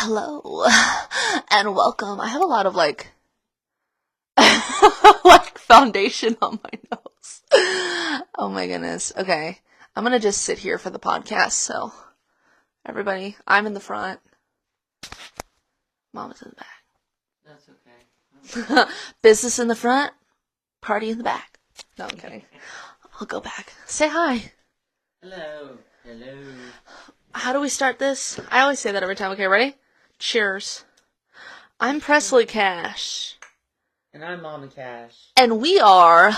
Hello and welcome. I have a lot of like foundation on my nose. Oh my goodness. Okay. I'm gonna just sit here for the podcast, so everybody, I'm in the front. Mama's in the back. That's okay. Business in the front, party in the back. No, I'm kidding. I'll go back. Say hi. Hello. Hello. How do we start this? I always say that every time. Okay, ready? Cheers. I'm Presley Cash. And I'm Mama Cash. And we are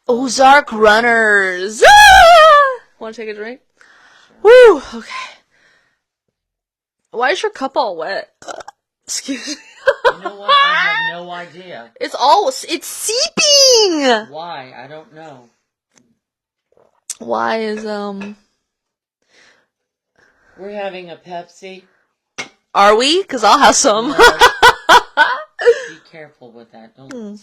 Ozark Runners. Ah! Want to take a drink? Sure. Woo! Okay. Why is your cup all wet? Excuse me. You know what? I have no idea. It's seeping! Why? I don't know. Why is, We're having a Pepsi. Are we? Because I'll have some. Be careful with that. Don't.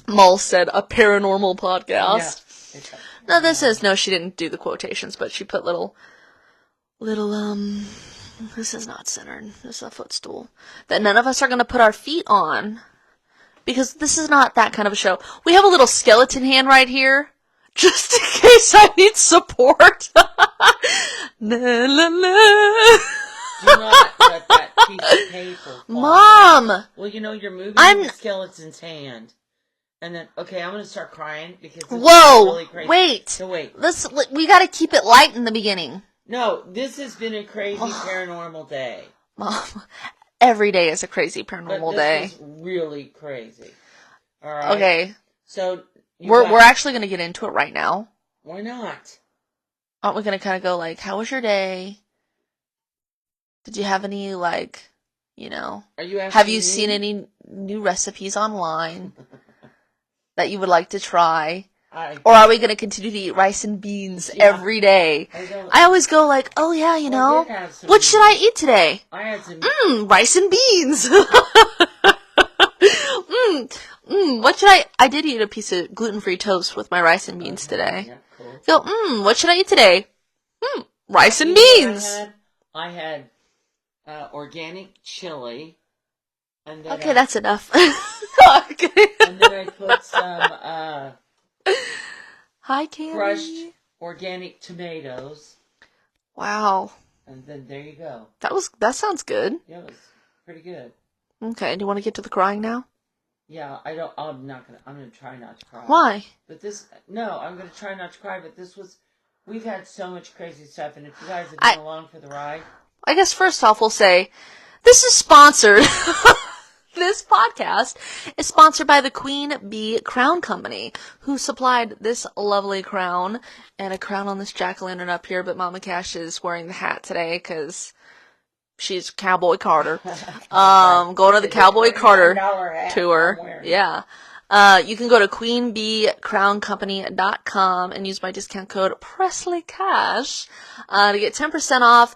Mull said a paranormal podcast. Yeah. No, no, she didn't do the quotations, but she put little, this is not centered. This is a footstool. That none of us are going to put our feet on. Because this is not that kind of a show. We have a little skeleton hand right here. Just in case I need support. La, la, la. Do not let that piece of paper fall. Mom! Well, you know, you're moving the skeleton's hand. And then, okay, I'm going to start crying because this is really crazy. Wait. So wait. We got to keep it light in the beginning. No, this has been a crazy paranormal day. Mom, every day is a crazy paranormal day. This was really crazy. All right. Okay. So we're actually going to get into it right now. Why not? Aren't we going to kind of go like, how was your day? Did you have any have you seen any new recipes online that you would like to try? Or are we going to continue to eat rice and beans every day? I always go like, oh yeah, what should I eat today? I had some rice and beans. What should I did eat a piece of gluten-free toast with my rice and beans today. Yeah, cool. Go, what should I eat today? Rice and beans. I had organic chili. And then okay, that's enough. Okay. And then I put some hi, Candy. Crushed organic tomatoes. Wow. And then there you go. That sounds good. Yeah, it was pretty good. Okay, do you want to get to the crying now? Yeah, I'm gonna try not to cry. Why? But I'm gonna try not to cry, but we've had so much crazy stuff, and if you guys have been along for the ride. I guess first off we'll say, this is sponsored. This podcast is sponsored by the Queen Bee Crown Company, who supplied this lovely crown, and a crown on this jack-o'-lantern up here, but Mama Cash is wearing the hat today, because she's Cowboy Carter. Going to the Cowboy Carter tour. Yeah. You can go to queenbeecrowncompany.com and use my discount code PresleyCash to get 10% off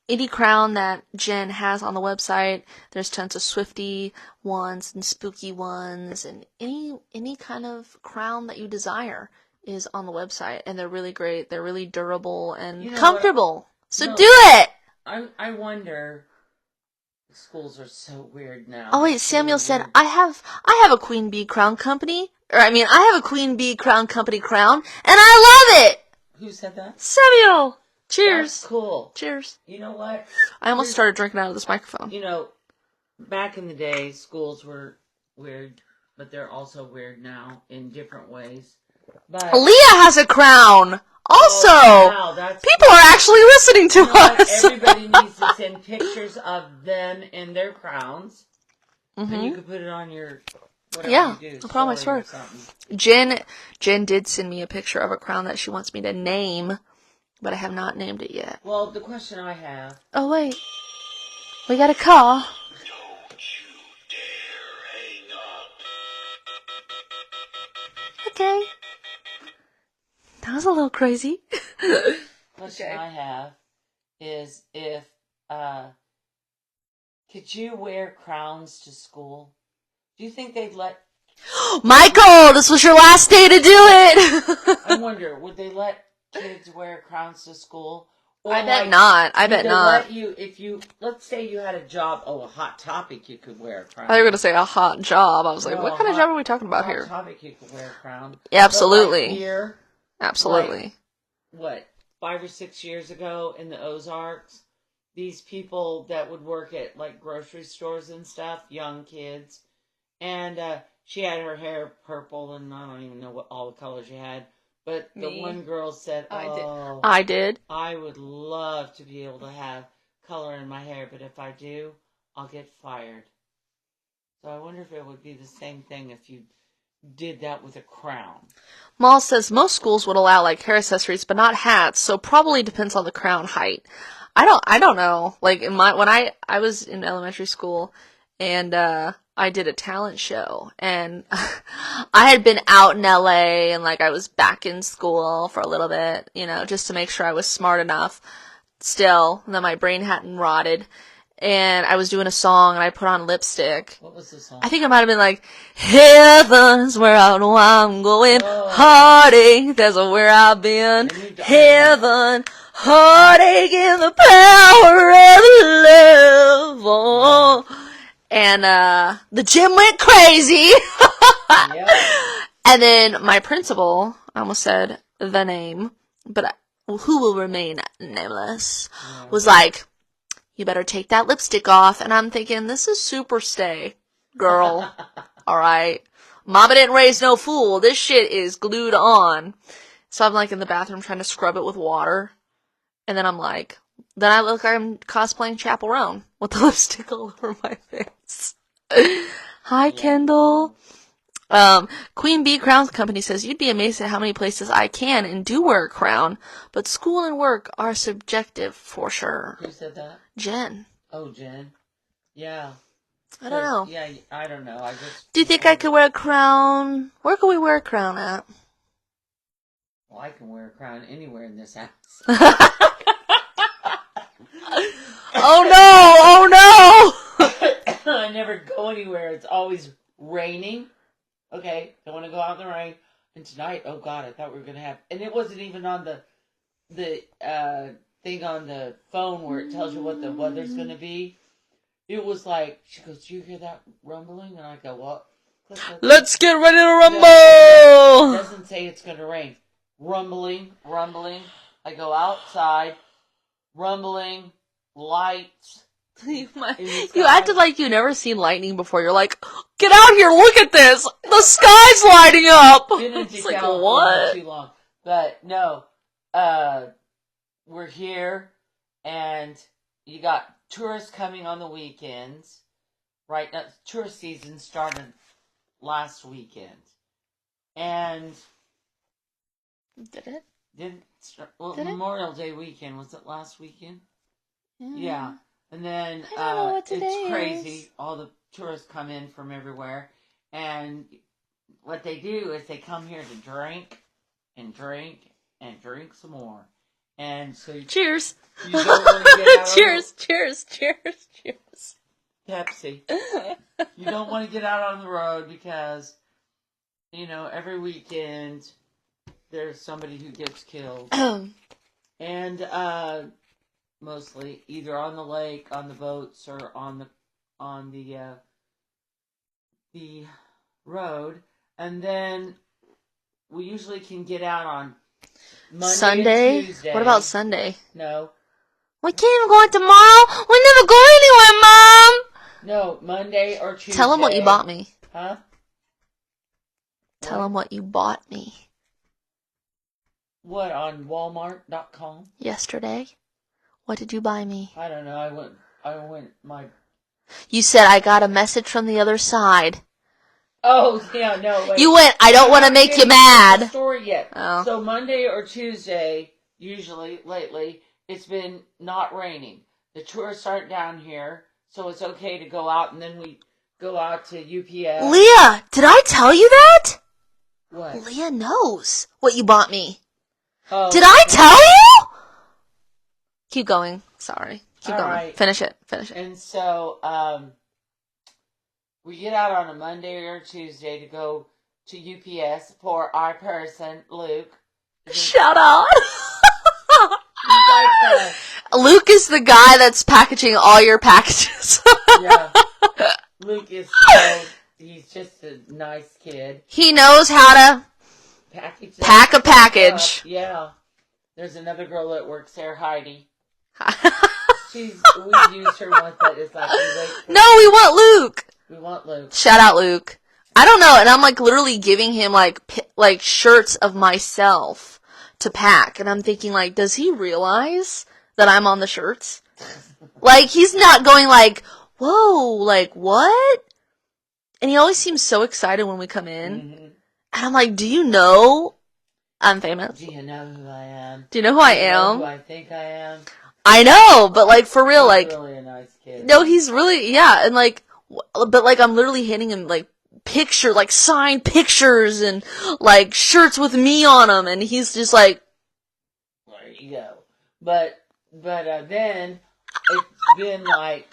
any crown that Jen has on the website. There's tons of Swifty ones and spooky ones, and any kind of crown that you desire is on the website, and they're really great. They're really durable and comfortable. Do it! I wonder. Schools are so weird now. Oh wait, Samuel said, I have a Queen Bee Crown Company. I have a Queen Bee Crown Company crown, and I love it! Who said that? Samuel! Cheers! That's cool. Cheers. You know what? I almost started drinking out of this microphone. Back in the day, schools were weird, but they're also weird now in different ways. But Leah has a crown! Also, people are actually listening to us. Everybody needs to send pictures of them in their crowns, and you can put it on your whatever you do. I'll put on my sword. Jen did send me a picture of a crown that she wants me to name, but I have not named it yet. Well, the question I have. Oh wait, we got a call. Don't you dare hang up. Okay. That was a little crazy. Question I have is could you wear crowns to school? Do you think they'd let Michael, this was your last day to do it. I wonder, would they let kids wear crowns to school, Or I bet not. I bet they not. let you, if you, let's say you had a job, a Hot Topic, you could wear a crown. I thought you were going to say a hot job. I was like, No, what kind of job are we talking about Hot here? Topic, you could wear a crown. Yeah, absolutely. But like here, Absolutely. what, 5 or 6 years ago in the Ozarks, these people that would work at like grocery stores and stuff, young kids, and she had her hair purple, and I don't even know what all the colors she had. But the one girl said, "Oh, I did. I would love to be able to have color in my hair, but if I do, I'll get fired." So I wonder if it would be the same thing if you did that with a crown. Maul says most schools would allow like hair accessories, but not hats. So probably depends on the crown height. I don't know. Like when I was in elementary school, and I did a talent show, and I had been out in LA, and like I was back in school for a little bit, just to make sure I was smart enough still, and that my brain hadn't rotted. And I was doing a song, and I put on lipstick. What was the song? I think it might have been like, Heaven's where I know I'm going, heartache, that's where I've been, heaven, heartache in the power of love. Oh. And the gym went crazy. Yep. And then my principal, I almost said the name, but who will remain nameless, was like, you better take that lipstick off. And I'm thinking, this is super stay, girl. All right. Mama didn't raise no fool. This shit is glued on. So I'm like in the bathroom trying to scrub it with water. And then I'm like, then I look like I'm cosplaying Chapel Roan with the lipstick all over my face. Hi, Kendall. Queen Bee Crowns Company says, you'd be amazed at how many places I can and do wear a crown, but school and work are subjective for sure. Who said that? Jen. Oh, Jen. Yeah. I don't know. Yeah, I don't know. Do you think I could wear a crown? Where could we wear a crown at? Well, I can wear a crown anywhere in this house. Oh no! I never go anywhere. It's always raining. Okay, don't want to go out in the rain. And tonight, oh God, I thought we were going to have... And it wasn't even on the thing on the phone where it tells you what the weather's going to be. It was like, she goes, do you hear that rumbling? And I go, what? Let's get ready to rumble! It doesn't say it's going to rain. Rumbling. I go outside. Rumbling. Lights. You acted like you never seen lightning before. You're like, get out here, look at this! The sky's lighting up! It's like, what? Too long. But no, we're here, and you got tourists coming on the weekends. Right now, tourist season started last weekend. And... Did it? Didn't start, well, Did it? Memorial Day weekend, was it last weekend? Yeah. And then I don't know what today it's crazy. is. All the tourists come in from everywhere. And what they do is they come here to drink and drink and drink some more. And so Cheers. You don't want to get out Cheers. Pepsi. You don't want to get out on the road because, every weekend there's somebody who gets killed. And mostly either on the lake, on the boats, or on the road. And then we usually can get out on Monday Sunday? and Tuesday. What about Sunday? No. We can't even go out tomorrow. We never go anywhere, Mom. No, Monday or Tuesday. Tell them what you bought me. Huh? Tell them what you bought me. What, on Walmart.com? Yesterday. What did you buy me? I don't know. I went my... You said I got a message from the other side. Oh, yeah, no, wait. You went, I don't want to make you mad. The story yet. Oh. So Monday or Tuesday, usually, lately, it's been not raining. The tourists aren't down here, so it's okay to go out, and then we go out to UPS. Leah, did I tell you that? What? Leah knows what you bought me. Oh. Did I tell you? Keep going. Sorry. Keep going. Right. Finish it. And so, we get out on a Monday or Tuesday to go to UPS for our person, Luke. Shout out. He's like, Luke is the guy that's packaging all your packages. Yeah. Luke is he's just a nice kid. He knows how to pack a package. Up. Yeah. There's another girl that works there, Heidi. We've used her once, but it's like, no, we want Luke. We want Luke. Shout out Luke. I don't know, and I'm like literally giving him like shirts of myself to pack, and I'm thinking like, does he realize that I'm on the shirts? Like, he's not going like, whoa, like what? And he always seems so excited when we come in, and I'm like, do you know I'm famous? Do you know who I am? Do you know who I am? Do you know who I think I am? I know, but like for real, He's like really a nice kid. No, he's really, yeah, and like, but like I'm literally hitting him like signed pictures and like shirts with me on them, and he's just like, there you go. But then it's been like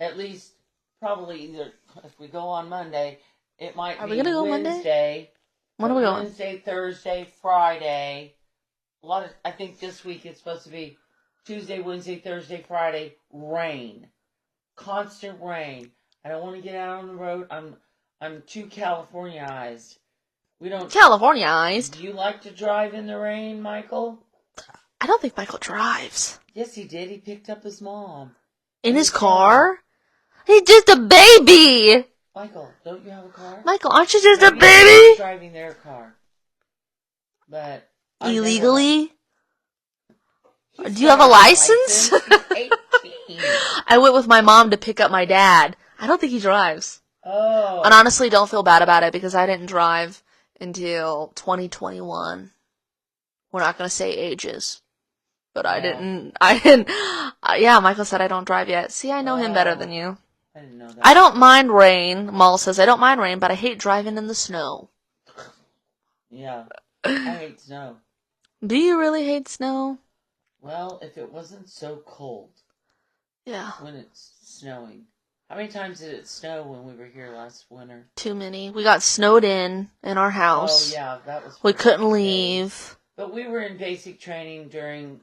at least probably either if we go on Monday, it might Are be we gonna go Wednesday. Monday? When are we going? Wednesday, Thursday, Friday. I think this week it's supposed to be Tuesday, Wednesday, Thursday, Friday. Rain, constant rain. I don't want to get out on the road. I'm too Californiaized. We don't Californiaized. Do you like to drive in the rain, Michael? I don't think Michael drives. Yes, he did. He picked up his mom. In his car? He's just a baby! Michael, don't you have a car? Michael, aren't you just Maybe a baby? he's driving their car. But illegally? Do you have a license? He's 18. I went with my mom to pick up my dad. I don't think he drives. Oh. And honestly, don't feel bad about it because I didn't drive until 2021. We're not going to say ages. But I didn't, yeah, Michael said I don't drive yet. See, I know him better than you. I didn't know that. I don't mind rain. Maul says, I don't mind rain, but I hate driving in the snow. Yeah. I hate snow. Do you really hate snow? Well, if it wasn't so cold. Yeah. When it's snowing. How many times did it snow when we were here last winter? Too many. We got snowed in our house. Oh, yeah, that was... We couldn't leave. But we were in basic training during...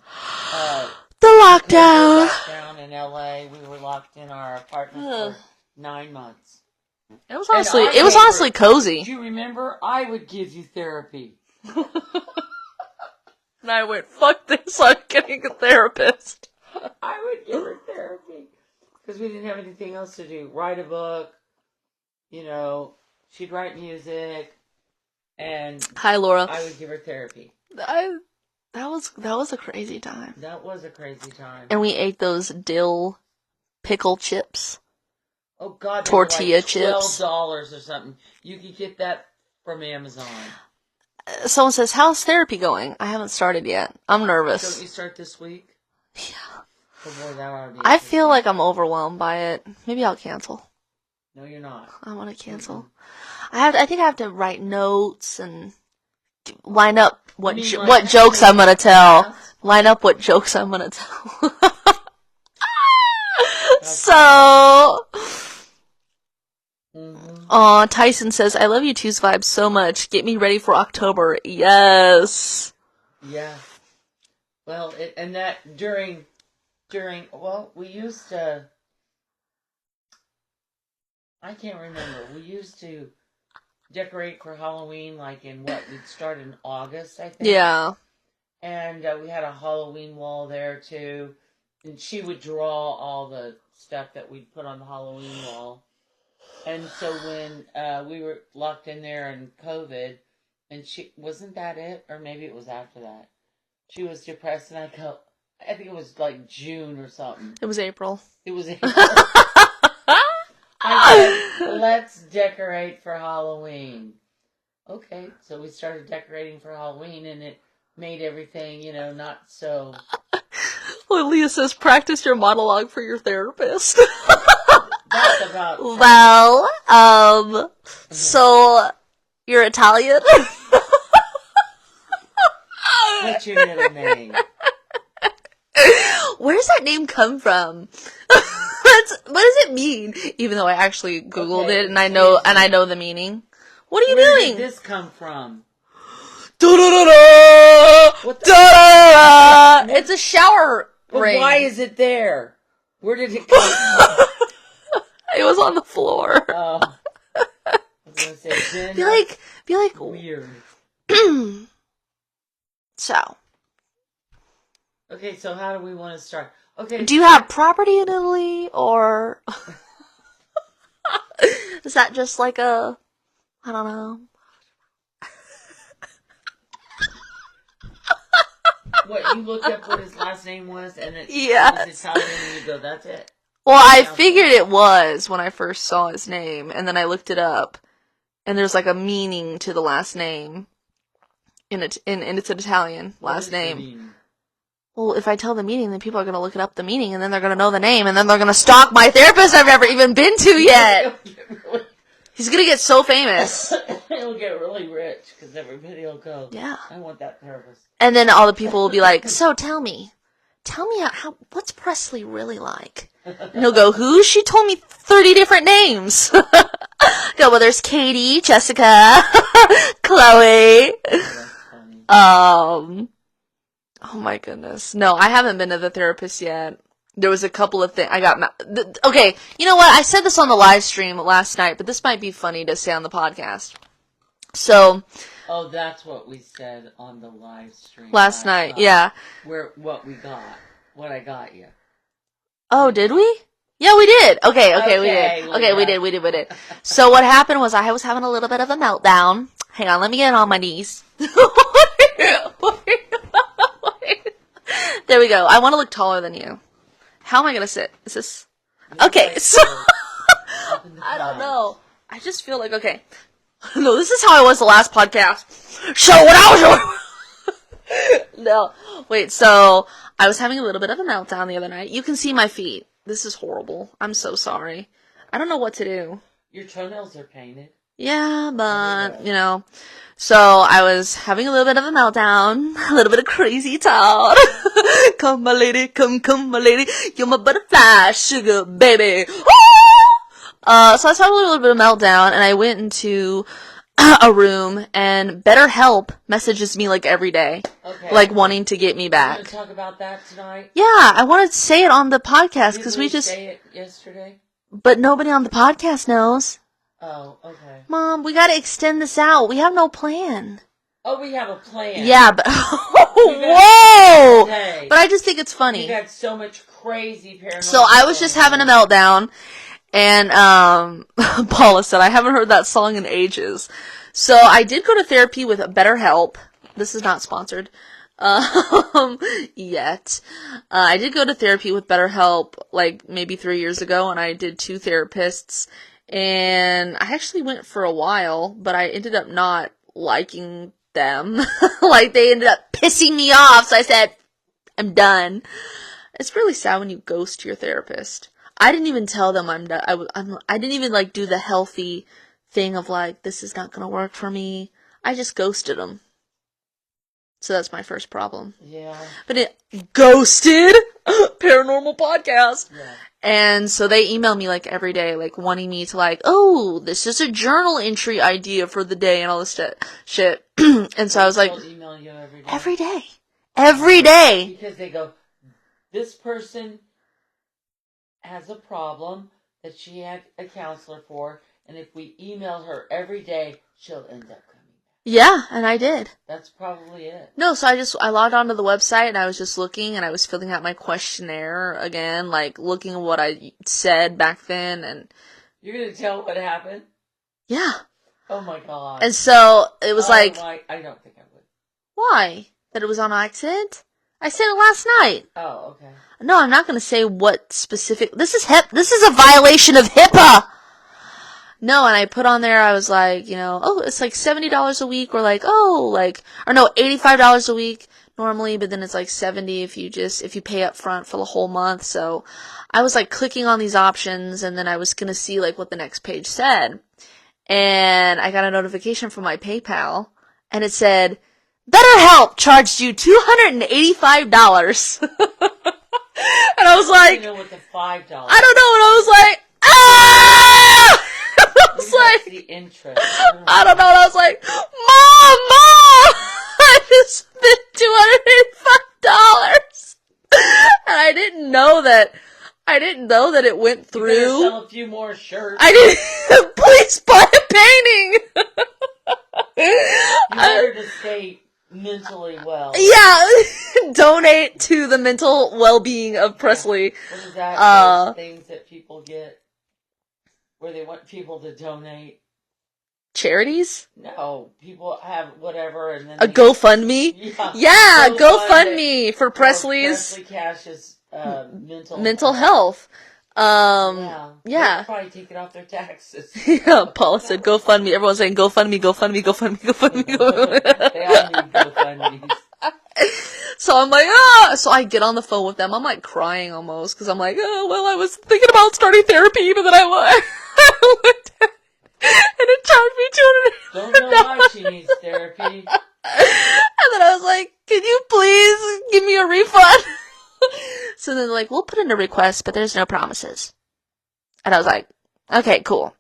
the lockdown. Lockdown in LA. We were locked in our apartment for 9 months. It was honestly cozy. Do you remember? I would give you therapy. And I went, fuck this, I'm getting a therapist. I would give her therapy. Because we didn't have anything else to do. Write a book. You know, she'd write music. And hi, Laura. I would give her therapy. That was a crazy time. That was a crazy time. And we ate those dill pickle chips. Oh, God. Tortilla like chips. $12 or something. You could get that from Amazon. Someone says, how's therapy going? I haven't started yet. I'm nervous. Don't you start this week? Yeah. Oh, boy, that ought to be I feel like I'm overwhelmed by it. Maybe I'll cancel. No, you're not. I want to cancel. I think I have to write notes and line up what jokes I'm gonna tell. Line up what jokes I'm gonna tell. So, Tyson says, I love you two's vibes so much. Get me ready for October. Yes. Yeah. Well, and that during, well, we used to, I can't remember. We used to decorate for Halloween, like we'd start in August, I think. Yeah. And we had a Halloween wall there, too. And she would draw all the stuff that we'd put on the Halloween wall. And so when we were locked in there in COVID, and wasn't that it? Or maybe it was after that. She was depressed, and I think it was like June or something. It was April. It was April. I said, let's decorate for Halloween. Okay, so we started decorating for Halloween, and it made everything, not so... Well, Leah says, practice your monologue for your therapist. That's about... Well, so, you're Italian? What's your middle name? Where's that name come from? What does it mean? Even though I actually Googled it and I know the meaning. What are you doing? Where did this come from? What the- It's a shower But ring. why is it there? Where did it come from? It was on the floor. Oh. I was going to say, Jen, Be like, weird. So, Okay, so how do we want to start? Okay. do you have property in Italy, or is that just like I don't know. What, you looked up what his last name was, and it Yes. was Italian, and you go, that's it? Well, I figured it was when I first saw his name, and then I looked it up, and there's like a meaning to the last name, and it's an Italian What last is the name. meaning? Well, if I tell the meaning, then people are going to look it up the meaning, and then they're going to know the name, and then they're going to stalk my therapist I've never even been to yet. He's going to get so famous. He'll get really rich, because everybody will go, Yeah. I want that therapist. And then all the people will be like, so tell me what's Presley really like? And he'll go, who? She told me 30 different names. Go, well, there's Katie, Jessica, Chloe. That's funny. Oh my goodness. No, I haven't been to the therapist yet. There was a couple of things. Okay, you know what? I said this on the live stream last night, but this might be funny to say on the podcast. So, Oh, that's what we said on the live stream. last night, yeah. What I got you. Oh, did we? Yeah, we did. Okay, we Okay, did. well, Okay, yeah. we did. So what happened was I was having a little bit of a meltdown. Hang on, let me get on my knees. There we go. I want to look taller than you. How am I going to sit? Is this... Okay, so... I don't know. I just feel like, okay. No, this is how I was the last podcast. So what I was doing... No. Wait, so I was having a little bit of a meltdown the other night. You can see my feet. This is horrible. I'm so sorry. I don't know what to do. Your toenails are painted. Yeah, but, you know. So I was having a little bit of a meltdown. A little bit of crazy talk. Come, my lady. Come, my lady. You're my butterfly, sugar baby. So I was having a little bit of a meltdown, and I went into a room, and BetterHelp messages me like every day. Okay. Like wanting to get me You back. want to talk about that tonight? Yeah, I wanted to say it on the podcast because Didn't we just, say it yesterday? but nobody on the podcast knows. Oh, okay. Mom, we gotta extend this out. We have no plan. Oh, we have a plan. Yeah, but, got- whoa! Hey, But I just think it's you funny. got so much crazy paranormal. So I was just having a meltdown, and, Paula said, I haven't heard that song in ages. So I did go to therapy with BetterHelp. This is not sponsored. Yet. I did go to therapy with BetterHelp, like, maybe 3 years ago, and I did 2 therapists, and I actually went for a while, but I ended up not liking them. Like, they ended up pissing me off, so I said, I'm done. It's really sad when you ghost your therapist. I didn't even tell them I'm done. I didn't even, like, do the healthy thing of, like, this is not gonna work for me. I just ghosted them. So that's my first problem. Yeah. But it ghosted paranormal podcast. Yeah. And so they email me like every day, like wanting me to like, oh, this is a journal entry idea for the day and all this shit. And so I was like, They'll email you every day. every day. Because they go, this person has a problem that she had a counselor for, and if we email her every day, she'll end up coming back. Yeah, and I did. That's probably it. No, so I logged onto the website and I was just looking and I was filling out my questionnaire again, like looking at what I said back then and You're going to tell what happened? yeah. Oh my god. And so it was like, I don't think I would. why? That it was on accident? I said it last night. Oh, okay. No, I'm not going to say what specific. This is a violation of HIPAA. No, and I put on there, I was like, you know, oh, it's like $70 a week, or like, oh, like, or no, $85 a week normally, but then it's like $70 if you pay up front for the whole month. So I was like clicking on these options, and then I was going to see like what the next page said. And I got a notification from my PayPal, and it said, BetterHelp charged you $285. And I was like, You know what the $5? I don't know, and I was like, ah! I was Maybe that's like, the interest. I don't know, and I was like, Mom! I didn't know that it went You better through. sell a few more shirts. I didn't. Please buy a painting. You better to stay mentally well. Yeah, donate to the mental well-being of Presley. What is that? Those things that people get where they want people to donate. Charities? No, people have whatever, and then A GoFundMe? Yeah, GoFundMe for Presley's Presley Cash's mental health. Yeah. They Yeah. could probably take it off their taxes. Yeah, Paula said GoFundMe. Everyone's saying GoFundMe, GoFundMe, GoFundMe, GoFundMe, GoFundme. They all need GoFundMes. So I'm like, ah! So I get on the phone with them. I'm like crying almost, because I'm like, oh, well, I was thinking about starting therapy, but then I went and it charged me $200. Don't know why she needs therapy. And then I was like, can you please give me a refund? So then they're like, we'll put in a request, but there's no promises. And I was like, okay, cool.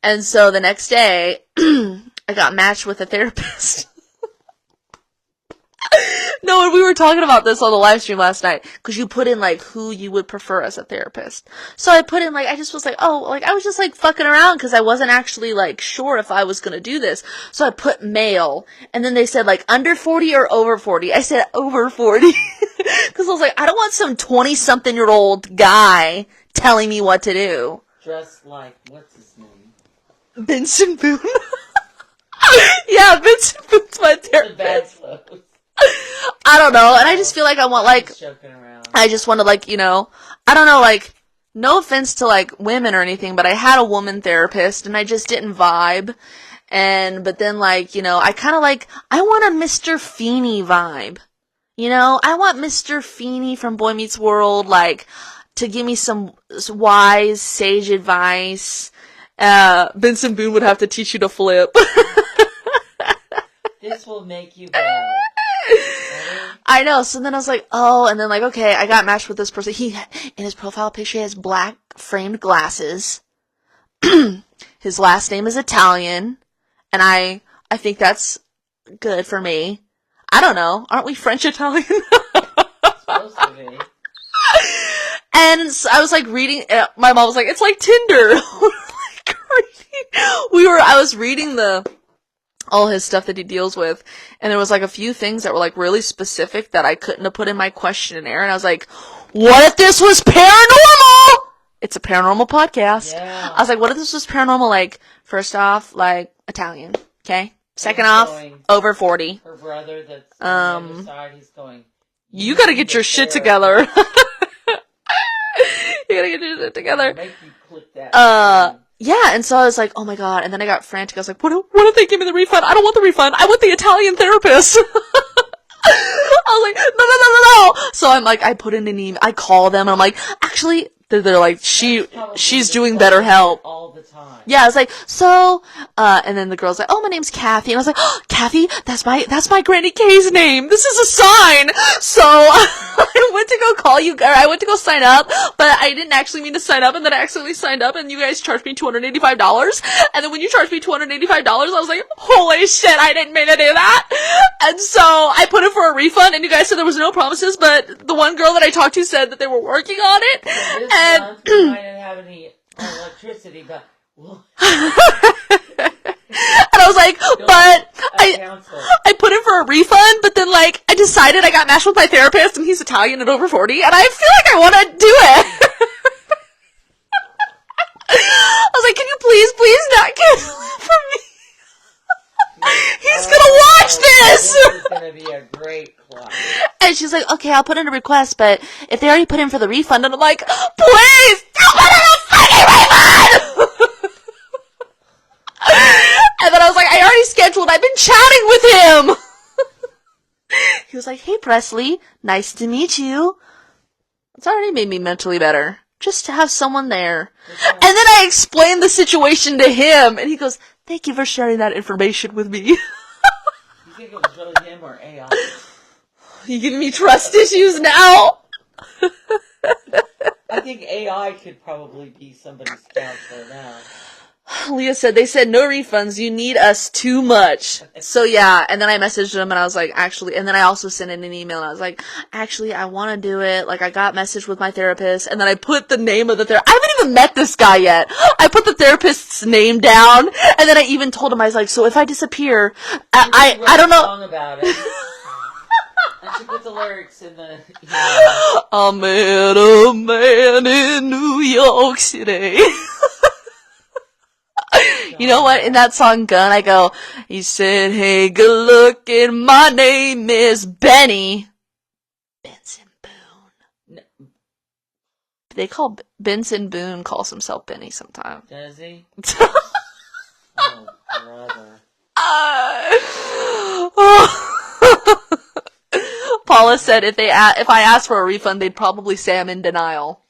And so the next day, I got matched with a therapist. No, and we were talking about this on the live stream last night, because you put in, like, who you would prefer as a therapist. So I put in, like, I just was like, oh, like, I was just, like, fucking around, because I wasn't actually, like, sure if I was gonna do this. So I put male, and then they said, like, under 40 or over 40. I said over 40. Because I was like, I don't want some 20-something-year-old guy telling me what to do. Dressed like, what's his name? Vincent Boone. Yeah, Vincent Boone's my The therapist. bad clothes. I don't know, and I just feel like I want, like, Just joking around. I just want to, like, you know, I don't know, like, no offense to, like, women or anything, but I had a woman therapist, and I just didn't vibe, but then, like, you know, I kind of, like, I want a Mr. Feeney vibe, you know, I want Mr. Feeney from Boy Meets World, like, to give me some wise, sage advice. Vincent Boone would have to teach you to flip. This will make you better. I know, so then I was like, oh, and then like, okay, I got matched with this person. He, in his profile picture, he has black framed glasses. His last name is Italian, and I think that's good for me. I don't know, aren't we French Italian? Supposed to be. And so I was like reading, my mom was like, it's like Tinder. I was reading all his stuff that he deals with, and there was like a few things that were like really specific that I couldn't have put in my questionnaire, and I was like, what if this was paranormal? It's a paranormal podcast. Yeah. I was like, what if this was paranormal? Like, first off, like, Italian, okay? Second off, over 40. Her brother that's on the other side, he's going, you gotta get your shit together. You gotta get your shit together. Make you click that. Yeah, and so I was like, oh my god, and then I got frantic. I was like, what if they give me the refund? I don't want the refund. I want the Italian therapist. I was like, no. So I'm like, I put in an email, I call them, and I'm like, actually, they're like, she's doing better help. All the time. Yeah, I was like, so, and then the girl's like, oh, my name's Kathy. And I was like, oh, Kathy, that's my Granny Kay's name. This is a sign. So, I went to go call you, or I went to go sign up, but I didn't actually mean to sign up, and then I accidentally signed up, and you guys charged me $285. And then when you charged me $285, I was like, holy shit, I didn't mean to do that. And so, I put in for a refund, and you guys said there was no promises, but the one girl that I talked to said that they were working on it. This And month, we might not have any electricity, but we'll and I was like, but I put in for a refund, but then like I decided I got matched with my therapist, and he's Italian and over 40, and I feel like I want to do it. I was like, can you please not cancel it for me? He's gonna watch this! This is gonna be a great class. And she's like, okay, I'll put in a request, but if they already put in for the refund, and I'm like, please, don't put in a fucking refund! And then I was like, I already scheduled, I've been chatting with him! He was like, hey Presley, nice to meet you. It's already made me mentally better. Just to have someone there. And then I explained the situation to him, and he goes, thank you for sharing that information with me. You think it was really him or AI? You giving me trust issues now? I think AI could probably be somebody's counselor now. Leah said, they said no refunds, you need us too much. So yeah, and then I messaged them and I was like, actually, and then I also sent in an email and I was like, actually, I want to do it. Like, I got messaged with my therapist and then I put the name of the therapist. I haven't even met this guy yet. I put the therapist's name down and then I even told him, I was like, so if I disappear, I don't know. Song about it. I should put the lyrics in the. I met a man in New York City. You know what? In that song, Gun, I go, he said, hey, good looking, my name is Benny. Benson Boone. No. They call, Benson Boone calls himself Benny sometimes. Does he? Oh, brother. Paula said if I asked for a refund, they'd probably say I'm in denial.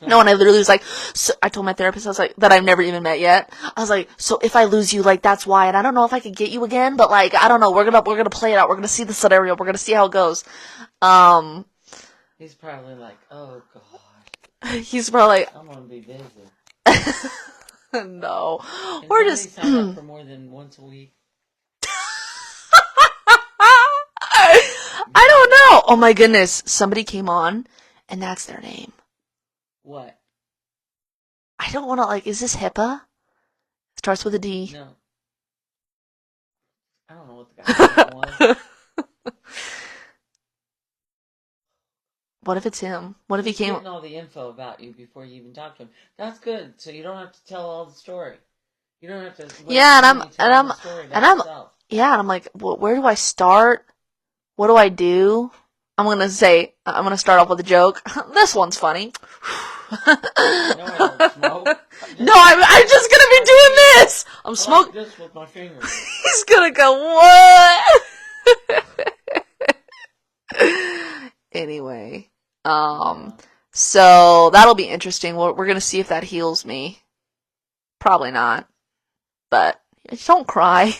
No, and I literally was like, so I told my therapist, I was like, that I've never even met yet. I was like, so if I lose you, like, that's why, and I don't know if I could get you again, but like, I don't know, we're gonna play it out, we're gonna see the scenario, we're gonna see how it goes. He's probably like, oh god. He's probably like, I'm gonna be busy. no. And We're somebody just, sign up for more than once a week. I don't know. Oh my goodness, somebody came on, and that's their name. What? I don't want to, like, is this HIPAA? Starts with a D. No. I don't know what the guy's name was. What if it's him? What if he He's came? getting all the info about you before you even talk to him. That's good. So you don't have to tell all the story. You don't have to. Yeah, and I'm yourself. yeah, and I'm like, well, where do I start? What do I do? I'm gonna start off with a joke. This one's funny. No, I don't smoke. No, I'm just gonna be doing this. I'm smoking this with my fingers. He's gonna go, what? Anyway, so that'll be interesting. We're gonna see if that heals me. Probably not, but don't cry.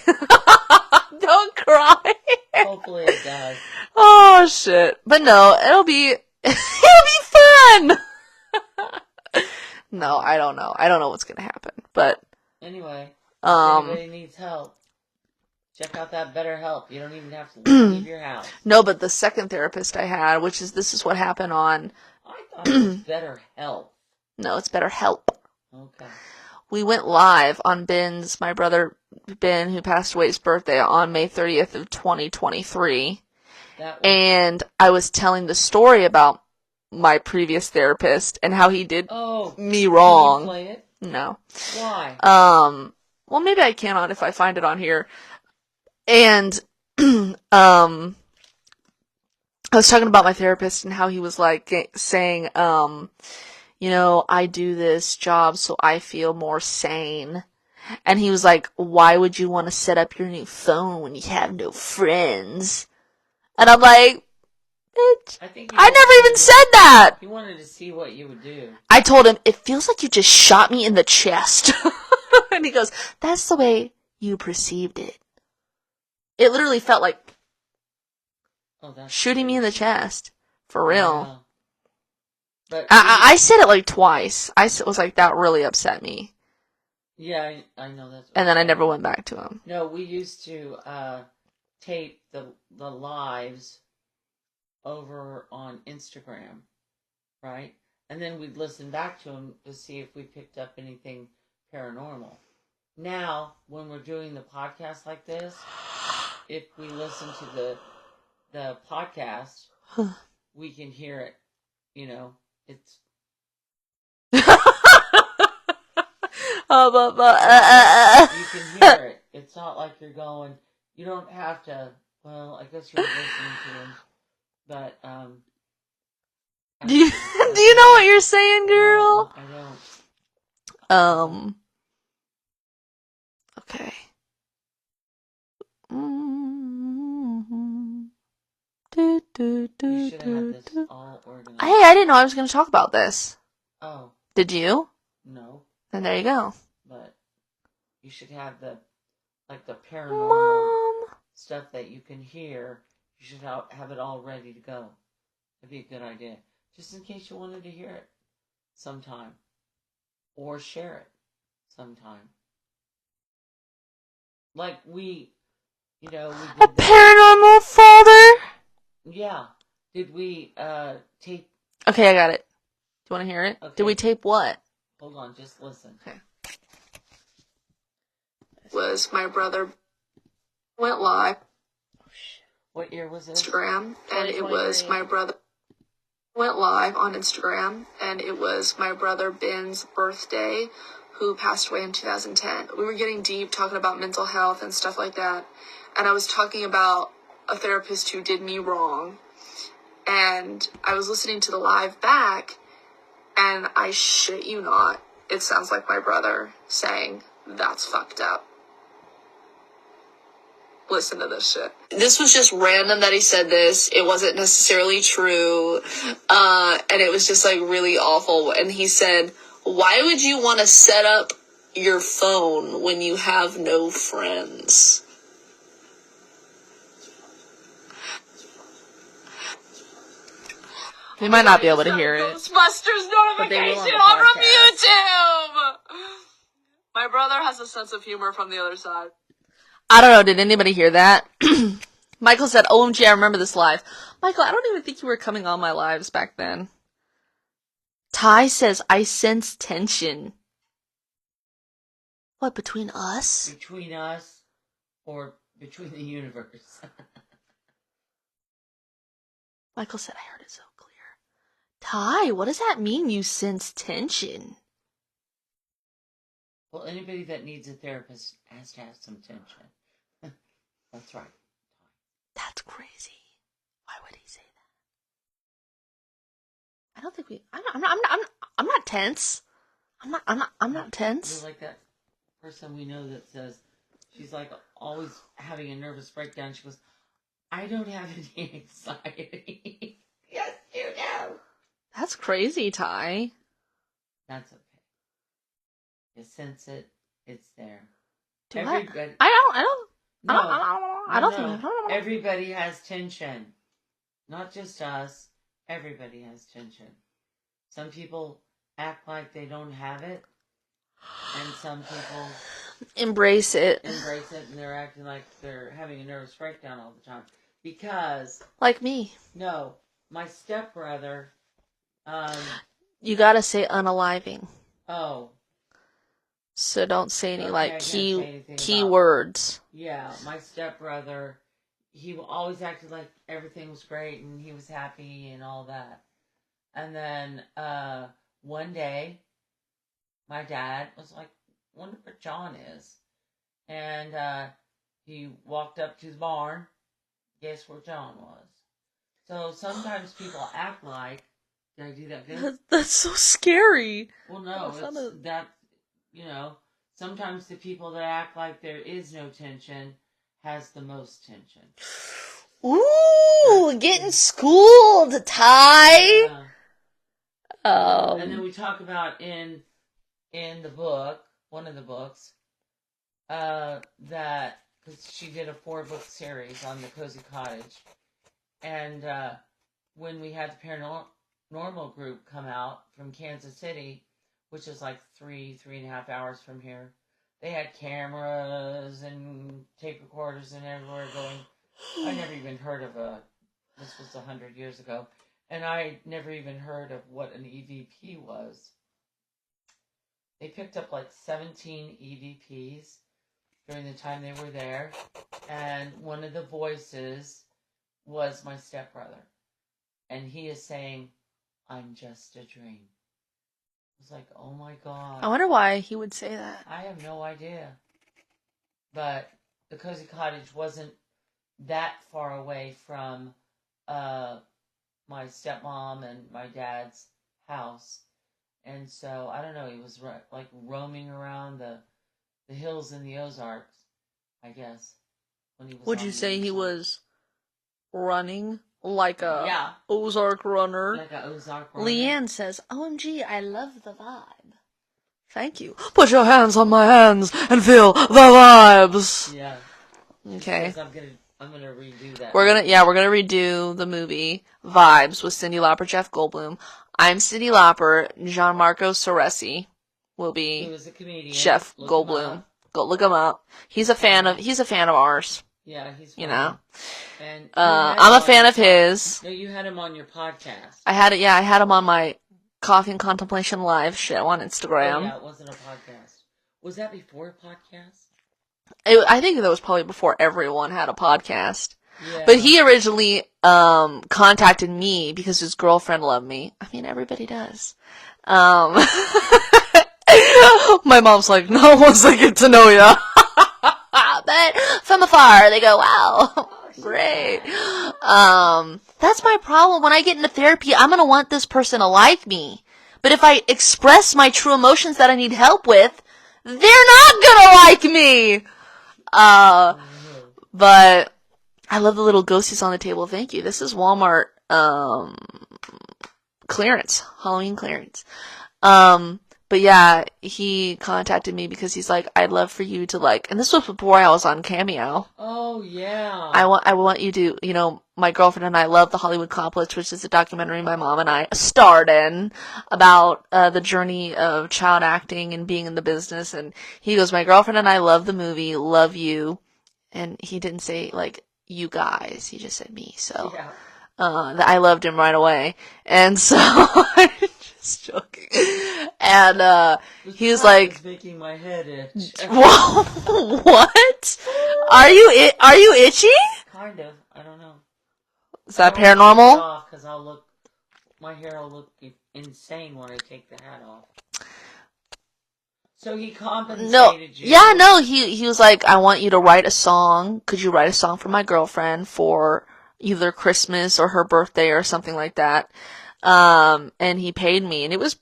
Don't cry. Hopefully it does. Oh shit! But no, it'll be fun. No, I don't know. I don't know what's gonna happen, but anyway, if anybody needs help, check out that BetterHelp. You don't even have to leave your house. No, but the second therapist I had, this is what happened on. I thought it was BetterHelp. No, it's BetterHelp. Okay. We went live on my brother Ben, who passed away's birthday on May 30th of 2023. And I was telling the story about my previous therapist and how he did me wrong. Can you play it? No. Why? Well, maybe I cannot if I find it on here. And, I was talking about my therapist and how he was like saying, you know, I do this job so I feel more sane. And he was like, why would you want to set up your new phone when you have no friends? And I'm like, bitch, I never even said that. He wanted to see what you would do. I told him, it feels like you just shot me in the chest. And he goes, that's the way you perceived it. It literally felt like shooting me in the chest. For real. Yeah. But I said it like twice. I was like, that really upset me. Yeah, I know that's. And then I never went back to him. No, we used to tape the lives over on Instagram, right? And then we'd listen back to them to see if we picked up anything paranormal. Now, when we're doing the podcast like this, if we listen to the podcast, we can hear it. You know, it's. You can hear it. It's not like you're going. You don't have to. Well, I guess you're listening to them, but do you know what you're saying, girl? No, I don't. Okay. You should have this all organized. Hey, I didn't know I was going to talk about this. Oh. Did you? No. Then there you go. But you should have the paranormal stuff that you can hear. You should have it all ready to go. That'd be a good idea. Just in case you wanted to hear it sometime. Or share it sometime. like we A did paranormal folder? yeah. Did we tape? Okay, I got it. Do you want to hear it? Okay. Did we tape what? Hold on, just listen. Okay. Was my brother went live What year was it? Instagram, and it was my brother went live on Instagram, and it was my brother Ben's birthday, who passed away in 2010. We were getting deep, talking about mental health and stuff like that, and I was talking about a therapist who did me wrong, and I was listening to the live back, and I shit you not, it sounds like my brother saying, "That's fucked up." Listen to this shit. This was just random that he said this. It wasn't necessarily true. And it was just like really awful. And he said, "Why would you want to set up your phone when you have no friends?" They might not be able to hear it. Ghostbusters notification on YouTube! My brother has a sense of humor from the other side. I don't know, did anybody hear that? Michael said, "OMG, I remember this live." Michael, I don't even think you were coming on my lives back then. Ty says, "I sense tension." What, between us? Between us, or between the universe? Michael said, "I heard it so clear." Ty, what does that mean, you sense tension? Well, anybody that needs a therapist has to have some tension. That's right. That's crazy. Why would he say that? I don't think we. I'm not tense. I'm not tense. You're like that person we know that says she's like always having a nervous breakdown. She goes, "I don't have any anxiety." Yes, you do. That's crazy, Ty. That's okay. You sense it. It's there. Do Everybody. I don't think. Everybody has tension. Not just us. Everybody has tension. Some people act like they don't have it, and some people embrace it. And they're acting like they're having a nervous breakdown all the time. Because like me. No, my stepbrother. You gotta say unaliving. Oh. So don't say any key words. Yeah, my stepbrother, he always acted like everything was great and he was happy and all that. And then one day, my dad was like, "Wonder where John is." And he walked up to the barn. Guess where John was? So sometimes people act like, did I do that good? That's so scary. Well, no, it's that. Sometimes the people that act like there is no tension has the most tension. Ooh, getting schooled, Ty. Yeah. And then we talk about in the book, one of the books, that because she did a 4-book series on the Cozy Cottage, and when we had the paranormal group come out from Kansas City, which is like 3.5 hours from here. They had cameras and tape recorders and everywhere going. I never even heard of this was 100 years ago, and I never even heard of what an EVP was. They picked up like 17 EVPs during the time they were there, and one of the voices was my stepbrother, and he is saying, "I'm just a dream." I was like, oh my God. I wonder why he would say that. I have no idea. But the Cozy Cottage wasn't that far away from my stepmom and my dad's house. And so, I don't know, he was like roaming around the hills in the Ozarks, I guess. When he was Would you say he was running? Like a Ozark runner. Like a Ozark runner. Leanne says, "OMG, I love the vibe." Thank you. Put your hands on my hands and feel the vibes. Yeah. Okay. I'm gonna redo that. We're gonna redo the movie Vibes with Cyndi Lauper, Jeff Goldblum. I'm Cyndi Lauper. Gianmarco Soresi will be He was a comedian. Jeff Goldblum. Go look him up. He's a fan of ours. Yeah, he's You funny. know. And you had him I'm a on fan your of his. No, you had him on your podcast. I had him on my Coffee and Contemplation Live show on Instagram. Oh, yeah, it wasn't a podcast. Was that before a podcast? I think that was probably before everyone had a podcast. Yeah. But he originally contacted me because his girlfriend loved me. I mean, everybody does. My mom's like, no one wants to get to know ya. But from afar, they go, wow, great. That's my problem. When I get into therapy, I'm going to want this person to like me. But if I express my true emotions that I need help with, they're not going to like me. But I love the little ghosties on the table. Thank you. This is Walmart, clearance. Halloween clearance. But yeah, he contacted me because he's like, I'd love for you to like, and this was before I was on Cameo. Oh, yeah. I want you to, you know, my girlfriend and I love The Hollywood Complex, which is a documentary my mom and I starred in about, the journey of child acting and being in the business. And he goes, my girlfriend and I love the movie, love you. And he didn't say like, you guys, he just said me. So, Yeah. I loved him right away. And so, I'm just joking. And, he was like, It's making my head itch. whoa, what? Are you itchy? Kind of. I don't know. Is that paranormal? Because my hair will look insane when I take the hat off. So he compensated you. Yeah, no, he was like, I want you to write a song. Could you write a song for my girlfriend for either Christmas or her birthday or something like that? And he paid me. And it was,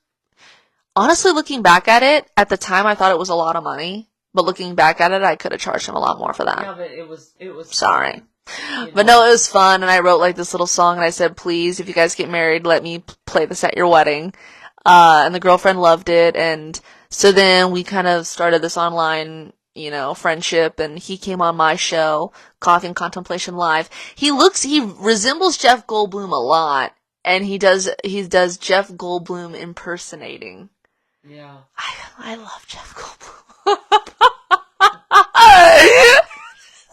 honestly, looking back at it, at the time I thought it was a lot of money. But looking back at it, I could have charged him a lot more for that. Yeah, but it was. Sorry. You know. But no, it was fun, and I wrote like this little song, and I said, please, if you guys get married, let me play this at your wedding. And the girlfriend loved it, and so then we kind of started this online, you know, friendship, and he came on my show, Coffee and Contemplation Live. He resembles Jeff Goldblum a lot, and he does Jeff Goldblum impersonating. Yeah. I love Jeff Goldblum.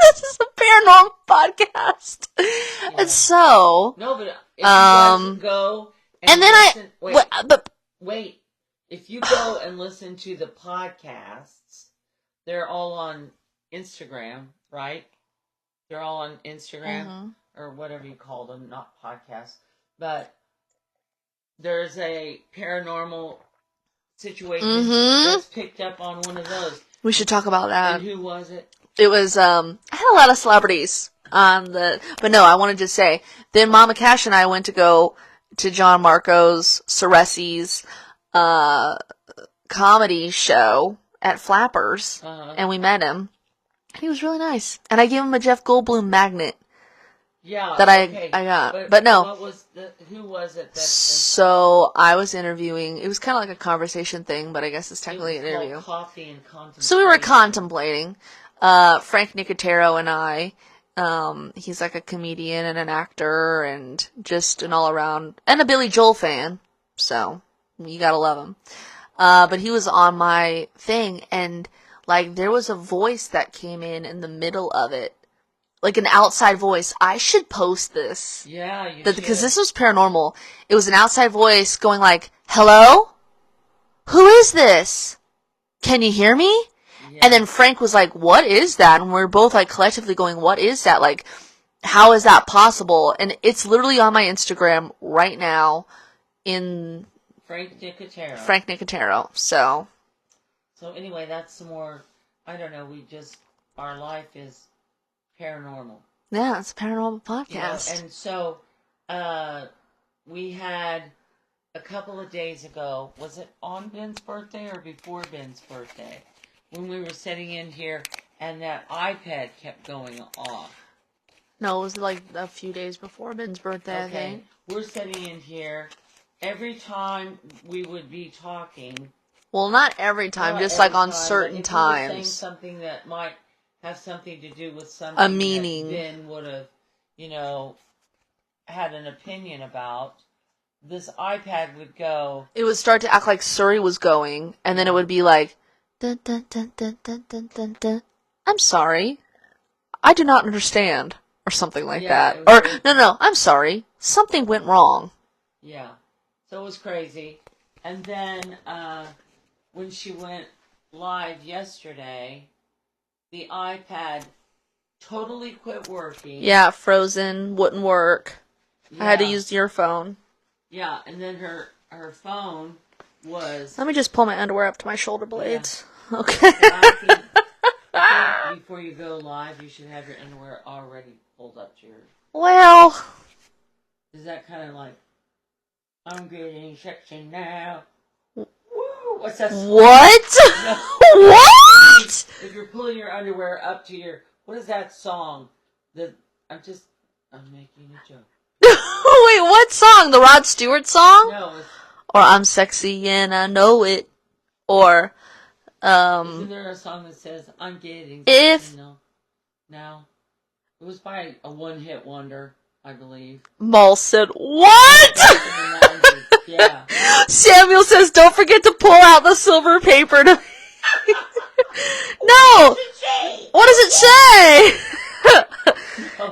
This is a paranormal podcast. Yeah. And so, No, but if you guys go and then listen, wait. If you go and listen to the podcasts, they're all on Instagram, right? They're all on Instagram or whatever you call them, not podcasts. But there's a paranormal situation that's picked up on one of those. We should talk about that. And who was it? It was, I had a lot of celebrities on but no, I wanted to say, then Mama Cash and I went to go to John Marco's, Ceresi's, comedy show at Flappers, and we met him. He was really nice. And I gave him a Jeff Goldblum magnet. Yeah. That I got. But no. Who was it? So I was interviewing, it was kind of like a conversation thing, but I guess it's technically an interview. Coffee and Contemplation. So we were contemplating. Frank Nicotero and I, he's like a comedian and an actor and just an all around, and a Billy Joel fan. So, you gotta love him. But he was on my thing, and like there was a voice that came in the middle of it. Like an outside voice. I should post this. Yeah, you should. Because this was paranormal. It was an outside voice going like, hello? Who is this? Can you hear me? Yeah. And then Frank was like, what is that? And we're both like collectively going, what is that? Like, how is that possible? And it's literally on my Instagram right now in Frank Nicotero. So anyway, that's some more, I don't know, our life is paranormal. Yeah, it's a paranormal podcast. You know, and so, we had a couple of days ago, was it on Ben's birthday or before Ben's birthday? When we were sitting in here and that iPad kept going off. No, it was like a few days before Ben's birthday, I think. We're sitting in here. Every time we would be talking. Well, not every time, just like on certain times. Saying something that might have something to do with something a meaning that Ben would have, you know, had an opinion about. This iPad would go. It would start to act like Surrey was going, and then it would be like, Dun, dun, dun, dun, dun, dun, dun, dun. I'm sorry. I do not understand. Or something like Yeah, that. it was Or, very- no, I'm sorry. Something went wrong. Yeah. So it was crazy. And then when she went live yesterday, the iPad totally quit working. Yeah, frozen, wouldn't work. I had to Yeah. use your phone. Yeah, and then her phone was... Let me just pull my underwear up to my shoulder blades. Okay. I think before you go live, you should have your underwear already pulled up to your... Well, Is that kind of like, I'm getting sexy now. Woo! What's that song? what? No. What? If you're pulling your underwear up to your... What is that song? I'm making a joke. Wait, what song? The Rod Stewart song? No, it's... Or I'm sexy and I know it. Or, Isn't there a song that says, I'm getting If- sexy now? It was by a one-hit wonder, I believe. Maul said, what? In the 90s, yeah. Samuel says, don't forget to pull out the silver paper to... No! What does it say?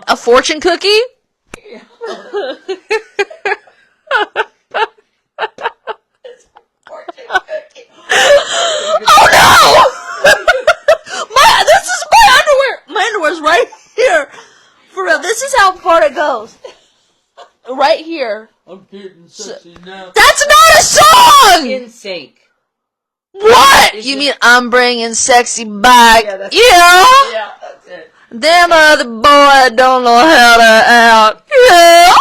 A fortune cookie? Yeah. Oh no! This is my underwear! My underwear's right here! For real, this is how far it goes. Right here. I'm getting sexy now. That's not a song! In sync. What? It's You just- mean I'm bringing sexy back? Yeah, that's- Yeah? Yeah, that's it. Damn other boy don't know how to out. Yeah?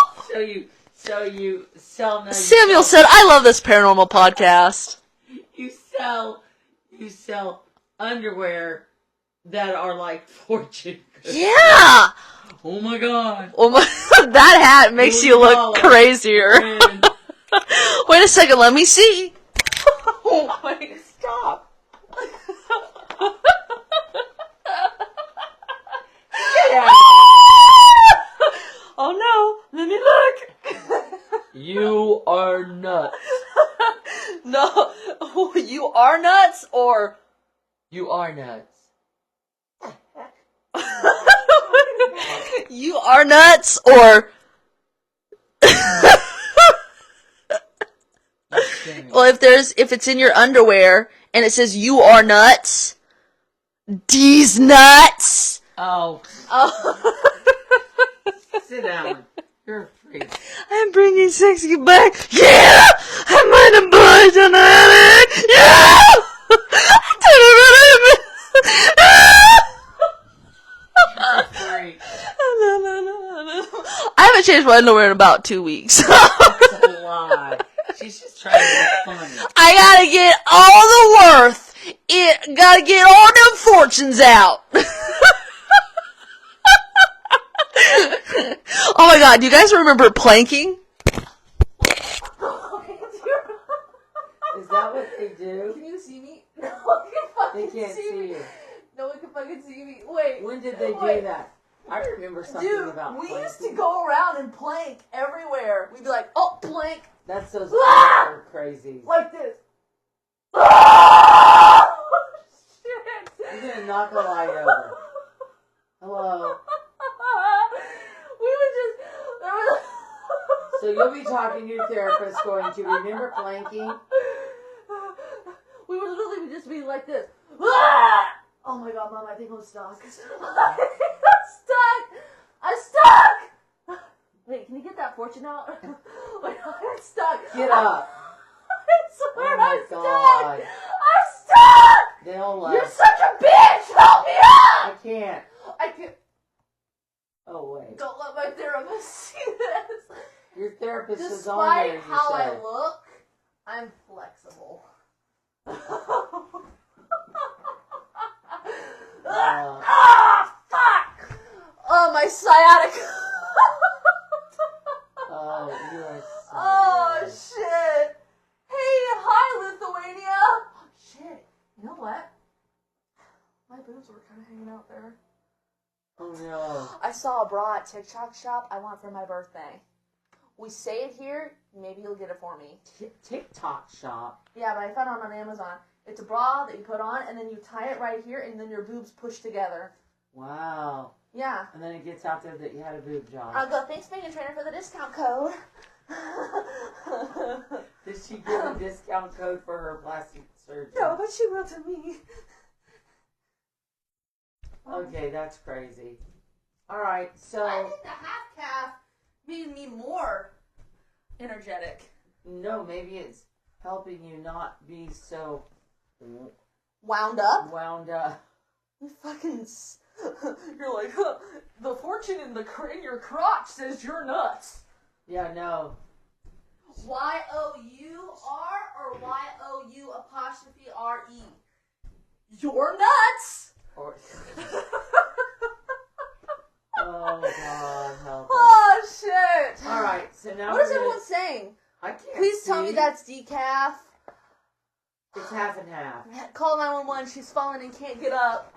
So you sell now. Samuel said, I love this paranormal podcast. You sell underwear that are like fortune cookies. Yeah! Oh my god. Oh my, that hat makes you look $40 crazier. And Wait a second, let me see. oh my, stop. Yeah. Oh no, let me look. You are nuts. No, you are nuts or... You are nuts. You are nuts or... Well, if it's in your underwear and it says you are nuts, D's nuts. Oh, Oh. sit down. You're a freak. I'm bringing sexy back. Yeah! I'm on a boy tonight. Yeah! You're a freak. I haven't changed my underwear in about 2 weeks. That's a lie. She's just trying to be funny. I gotta get all the worth. Gotta get all them fortunes out. Oh my god, do you guys remember planking? Is that what they do? Can you see me? No one can They fucking can't see see me. you. No one can fucking see me. Wait. When did they do Wait. that? I remember something Dude, about we planking. used to go around and plank everywhere. We'd be like, oh, plank. That's those Ah! are crazy. Like this. Ah! You're gonna knock a light over. Hello. We would just... There was... So you'll be talking to your therapist going to remember planking? We would literally just be like this. Ah! Oh my god, Mom, I think I'm stuck. I'm stuck! I'm stuck! Wait, can you get that fortune out? Wait, I'm stuck. Get up. I swear Oh my I'm God. stuck! I'm stuck! They'll You're such a bitch! Help me I out! can't. I can't. Oh wait. Don't let my therapist see this. Your therapist is on there, Despite you how I said. look, I'm flexible. Fuck! Oh, my sciatica. Oh, you are so Oh, weird. shit. Hey, hi, Lithuania. Oh, shit. You know what? My boobs were kind of hanging out there. Oh no. I saw a bra at TikTok shop I want for my birthday. We say it here, maybe you'll get it for me. TikTok shop. Yeah, but I found it on Amazon. It's a bra that you put on, and then you tie it right here, and then your boobs push together. Wow. Yeah. And then it gets out there that you had a boob job. I'll go, thanks, Megan Trainer, for the discount code. Did she give a discount code for her plastic surgery? No, but she will to me. Okay, that's crazy. All right, so... I think the half calf made me more energetic. No, maybe it's helping you not be so... Wound up? Wound up. You fucking... You're like, huh, the fortune in your crotch says you're nuts. Yeah, no. Y-O-U-R or Y-O-U''R-E? You're nuts! Or... Oh, God, help us. Oh, shit. All right, so now What is everyone saying? I can't Please tell me see. that's decaf. It's half and half. Call 911, she's fallen and can't get up.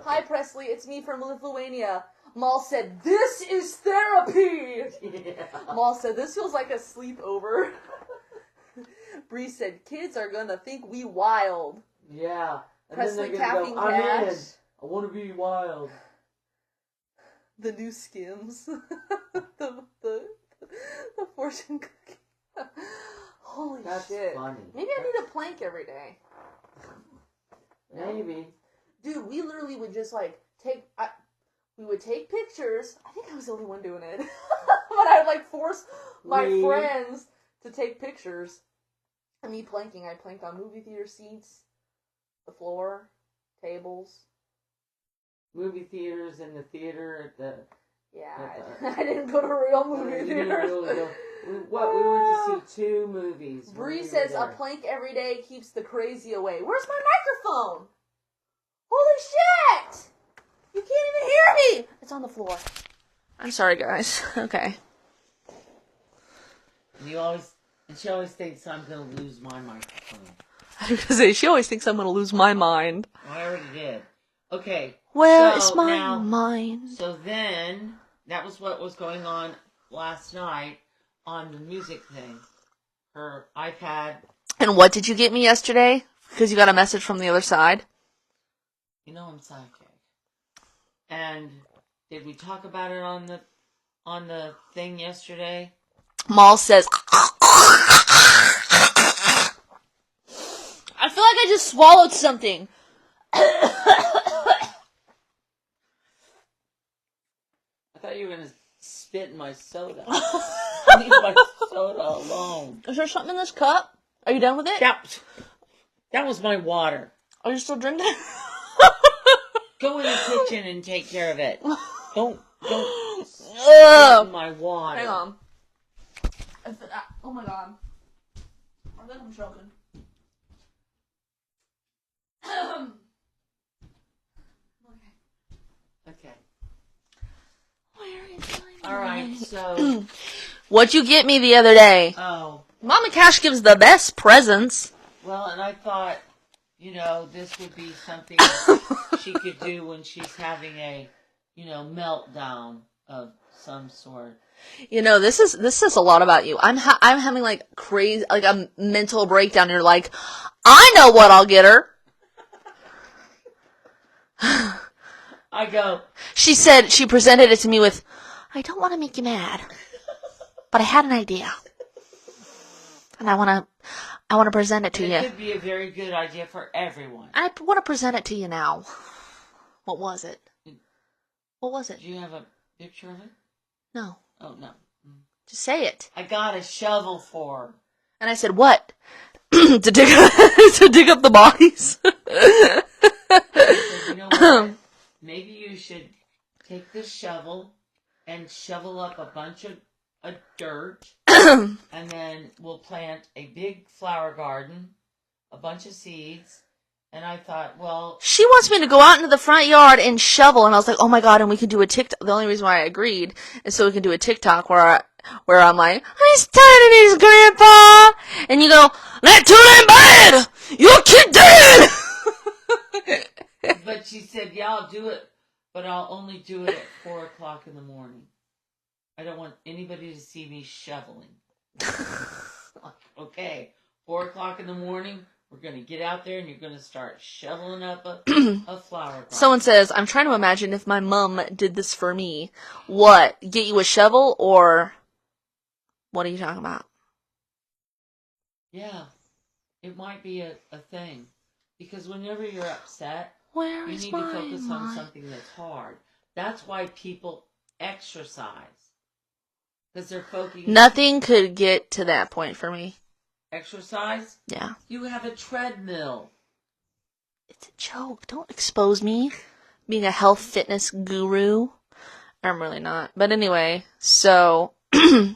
Hi, Presley, it's me from Lithuania. Maul said, this is therapy! Yeah. Maul said, this feels like a sleepover. Bree said, kids are gonna think we wild. Yeah. And Presley then they're gonna capping go, I'm in. cash. I want to be wild. The new Skims. the fortune cookie. Holy That's shit. funny. Maybe I need a plank every day. Maybe. Dude, we literally would just like we would take pictures. I think I was the only one doing it. But I would like force my friends to take pictures. And me planking. I planked on movie theater seats, the floor, tables. Movie theaters and the theater at the... Yeah, I didn't go to real movie You didn't theaters. really go. We went to see 2 movies. Bree when we says were a there. plank every day keeps the crazy away. Where's my microphone? Holy shit! You can't even hear me! It's on the floor. I'm sorry, guys. Okay. And she always thinks I'm going to lose my microphone. I was gonna say, she always thinks I'm gonna lose my mind. I already did. Okay. Where so is my now, mind? So then, that was what was going on last night on the music thing. Her iPad. And what did you get me yesterday? Because you got a message from the other side. You know I'm psychic. And did we talk about it on the thing yesterday? Maul says, I feel like I just swallowed something. I thought you were going to spit in my soda. Leave my soda alone. Is there something in this cup? Are you done with it? That was my water. Are you still drinking? Go in the kitchen and take care of it. Don't spit in my water. Hang on. Oh my god. I think I'm choking. Okay. Where is my All right, so... What'd you get me the other day? Oh. Mama Cash gives the best presents. Well, and I thought, this would be something she could do when she's having a, meltdown of some sort. This says a lot about you. I'm having like crazy, like a mental breakdown. You're like, I know what I'll get her. I go. She said, she presented it to me with, I don't want to make you mad, but I had an idea. And I want to present it to you. It could be a very good idea for everyone. I want to present it to you now. What was it? What was it? Do you have a picture of it? No. Oh, no. Just say it. I got a shovel for her. And I said, what? to dig up the bodies? I said, you know what? Maybe you should take this shovel and shovel up a bunch of dirt, and then we'll plant a big flower garden, a bunch of seeds. And I thought, well... She wants me to go out into the front yard and shovel, and I was like, oh my god, and we can do a TikTok. The only reason why I agreed is so we can do a TikTok where I'm like, I'm tired of these, Grandpa! And you go, that tune ain't bad! Your kid dead! But she said, yeah, I'll do it, but I'll only do it at 4 o'clock in the morning. I don't want anybody to see me shoveling. Okay, 4 o'clock in the morning, We're going to get out there and you're going to start shoveling up a flower garden. Someone says, I'm trying to imagine if my mom did this for me. What? Get you a shovel or what are you talking about? Yeah, it might be a thing. Because whenever you're upset, Where you is need to my focus on mind? something that's hard. That's why people exercise. Because they're focusing. Nothing could get to that point for me. Exercise? Yeah. You have a treadmill. It's a joke. Don't expose me. Being a health fitness guru. I'm really not. But anyway, so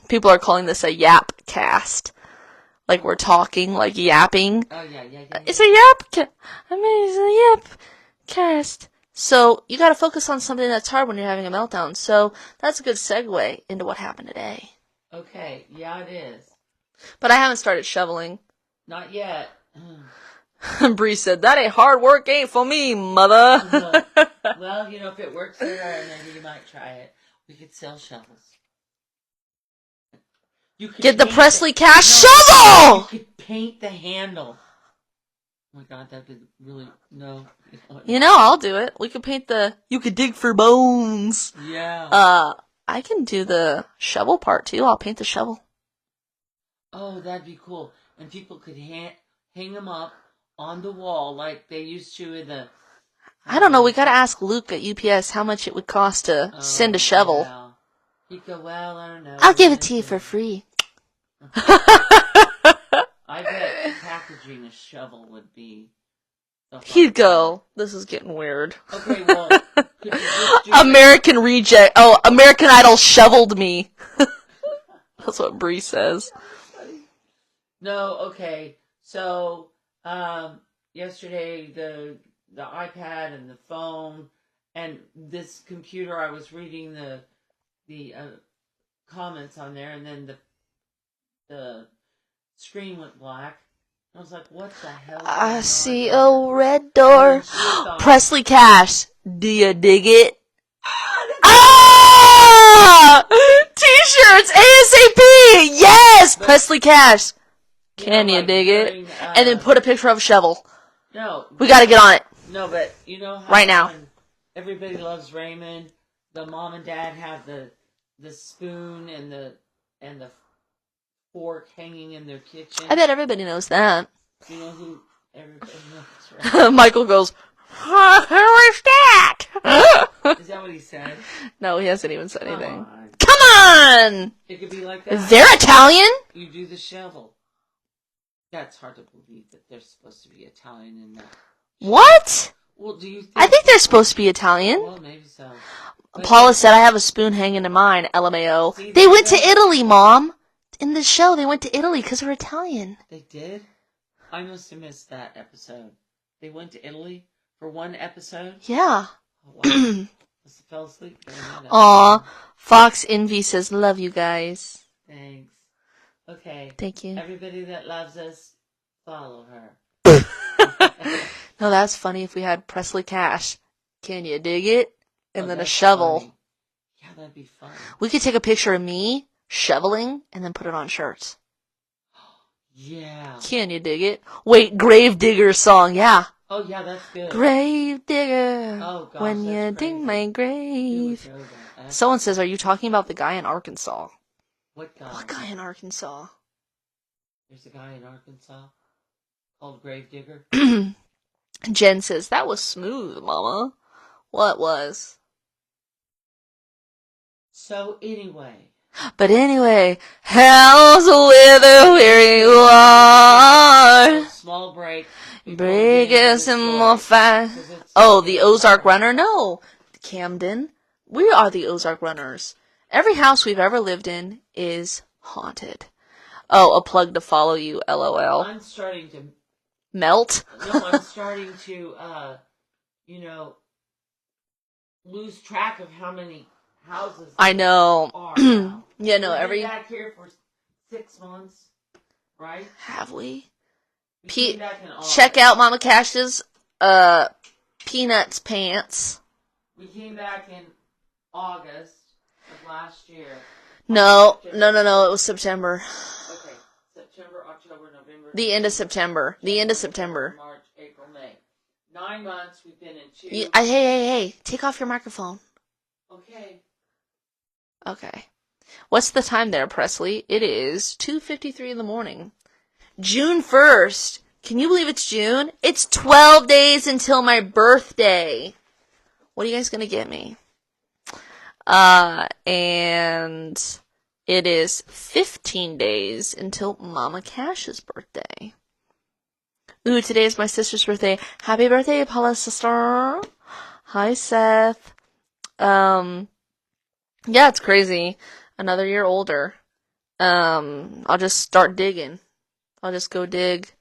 people are calling this a yap cast. Like we're talking, like yapping. Oh, yeah. It's a yap I mean, it's a yap cast. So you gotta focus on something that's hard when you're having a meltdown. So that's a good segue into what happened today. Okay, yeah, it is. But I haven't started shoveling. Not yet. Bree said, that ain't hard work, ain't for me, mother. Well, if it works for her, maybe you might try it. We could sell shovels. You could Get the paint Presley cash You shovel! could paint the handle. Oh my god, that'd be really, no. I'll do it. We could paint you could dig for bones. Yeah. I can do the shovel part too. I'll paint the shovel. Oh, that'd be cool. And people could hang them up on the wall like they used to in the... I don't know. We gotta ask Luke at UPS how much it would cost to send a shovel. Yeah. He'd go, well, I don't know. I'll give it to you for free. I bet packaging a shovel would be... He'd go, this is getting weird. Okay, well, could you just do American reject. Oh, American Idol shoveled me. That's what Bree says. No, okay. So, yesterday the iPad and the phone and this computer, I was reading the comments on there, and then the screen went black. I was like, what the hell? I see a red door. Thought, Presley Cash, do you dig it? Ah! T-shirts ASAP! Yes! Presley Cash. Can you dig it? And then put a picture of a shovel. No. We gotta get on it. No, but you know how right now. Everybody Loves Raymond, the mom and dad have the spoon and the fork hanging in their kitchen. I bet everybody knows that. You know who everybody knows, right? Michael goes, who is that? Is that what he said? No, he hasn't even said anything. On. Come on! It could be like that. They're Italian? You do the shovel. That's hard to believe that they're supposed to be Italian in that. What? Well, do you think... I think they're supposed to be Italian. Well, maybe so. But Paula said, I have a spoon hanging in mine, LMAO. See, They went to Italy, Mom. In the show, they went to Italy because they're Italian. They did? I must have missed that episode. They went to Italy for one episode? Yeah. Oh, wow. I fell asleep during that episode. Aw. Fox Envy says, love you guys. Thanks. Okay. Thank you. Everybody that loves us, follow her. No, that's funny if we had Presley Cash. Can you dig it? And then a that's shovel. funny. Yeah, that'd be fun. We could take a picture of me shoveling and then put it on shirts. Yeah. Can you dig it? Wait, Grave Digger song, yeah. Oh, yeah, that's good. Grave Digger. Oh, gosh, when that's you dig crazy. my You grave. would know that. Someone says, are you talking about the guy in Arkansas? What guy? What guy in Arkansas? There's a guy in Arkansas called Gravedigger. Jen says, that was smooth, Mama. What was? So, anyway. But anyway, how's the weather where you are? Small break. Break us some more fire. Oh, the Ozark Runner? No. Camden. We are the Ozark Runners. Every house we've ever lived in is haunted. Oh, a plug to follow you, LOL. I'm starting to... Melt? No, I'm starting to, lose track of how many houses I know. are now. Yeah, no, We've every... been back here for 6 months, right? Have we? We came back in August. Check out Mama Cash's, Peanuts pants. We came back in August of last year. No, it was September. Okay, September, October, November, The end of September. The end of September. March, April, May. 9 months we've been in June. Hey. Take off your microphone. Okay. Okay. What's the time there, Presley? It is 2:53 in the morning. June 1st. Can you believe it's June? It's 12 days until my birthday. What are you guys gonna get me? And it is 15 days until Mama Cash's birthday. Ooh, today is my sister's birthday. Happy birthday, Paula's sister. Hi, Seth. Yeah, it's crazy. Another year older. I'll just start digging. I'll just go dig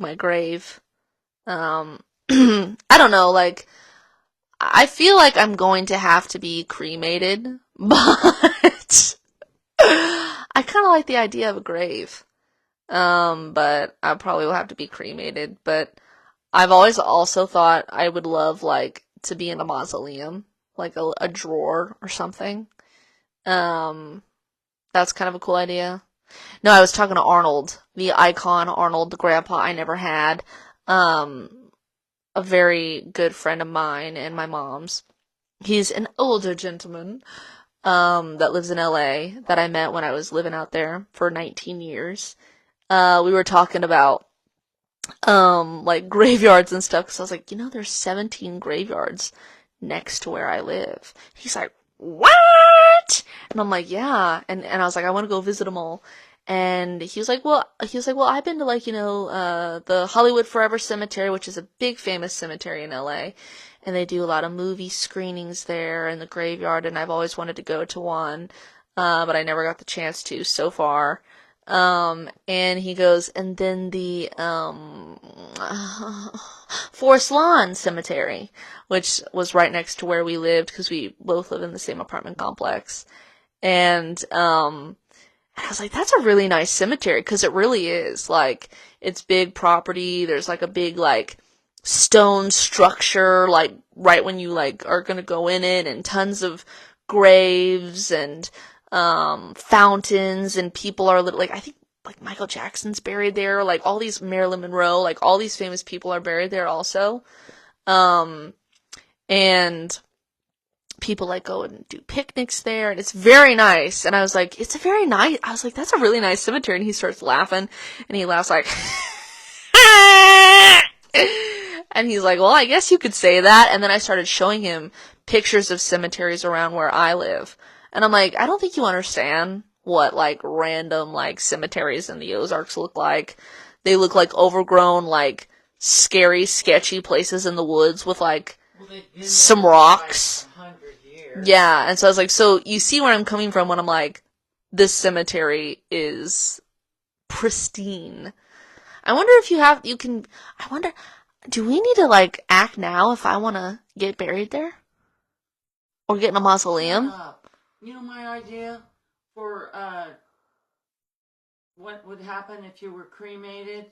my grave. I don't know, like, I feel like I'm going to have to be cremated, but I kind of like the idea of a grave. But I probably will have to be cremated, but I've always also thought I would love, like, to be in a mausoleum, like a drawer or something. That's kind of a cool idea. No, I was talking to Arnold, the icon Arnold, the grandpa I never had. A very good friend of mine and my mom's. He's an older gentleman, that lives in LA that I met when I was living out there for 19 years. We were talking about, like graveyards and stuff, cause I was like, there's 17 graveyards next to where I live. He's like, what? And I'm like, yeah. And I was like, I want to go visit them all. And he was like, well, I've been to, like, the Hollywood Forever Cemetery, which is a big famous cemetery in LA. And they do a lot of movie screenings there in the graveyard. And I've always wanted to go to one. But I never got the chance to so far. And he goes, and then the, Forest Lawn Cemetery, which was right next to where we lived, because we both live in the same apartment complex. And I was like, that's a really nice cemetery, because it really is. Like, it's big property, there's, like, a big, like, stone structure, like, right when you, like, are gonna go in it, and tons of graves, and, fountains, and people are, like, I think, like, Michael Jackson's buried there, like, all these, Marilyn Monroe, like, all these famous people are buried there also. And people, like, go and do picnics there, and it's very nice. And I was like, I was like, that's a really nice cemetery. And he starts laughing, and he laughs like, and he's like, well, I guess you could say that. And then I started showing him pictures of cemeteries around where I live. And I'm like, I don't think you understand what, like, random, like, cemeteries in the Ozarks look like. They look like overgrown, like, scary, sketchy places in the woods with, like, some rocks. Like 100 years. Yeah, and so I was like, so you see where I'm coming from when I'm like, this cemetery is pristine. I wonder if do we need to, like, act now if I want to get buried there? Or get in a mausoleum? My idea for, what would happen if you were cremated?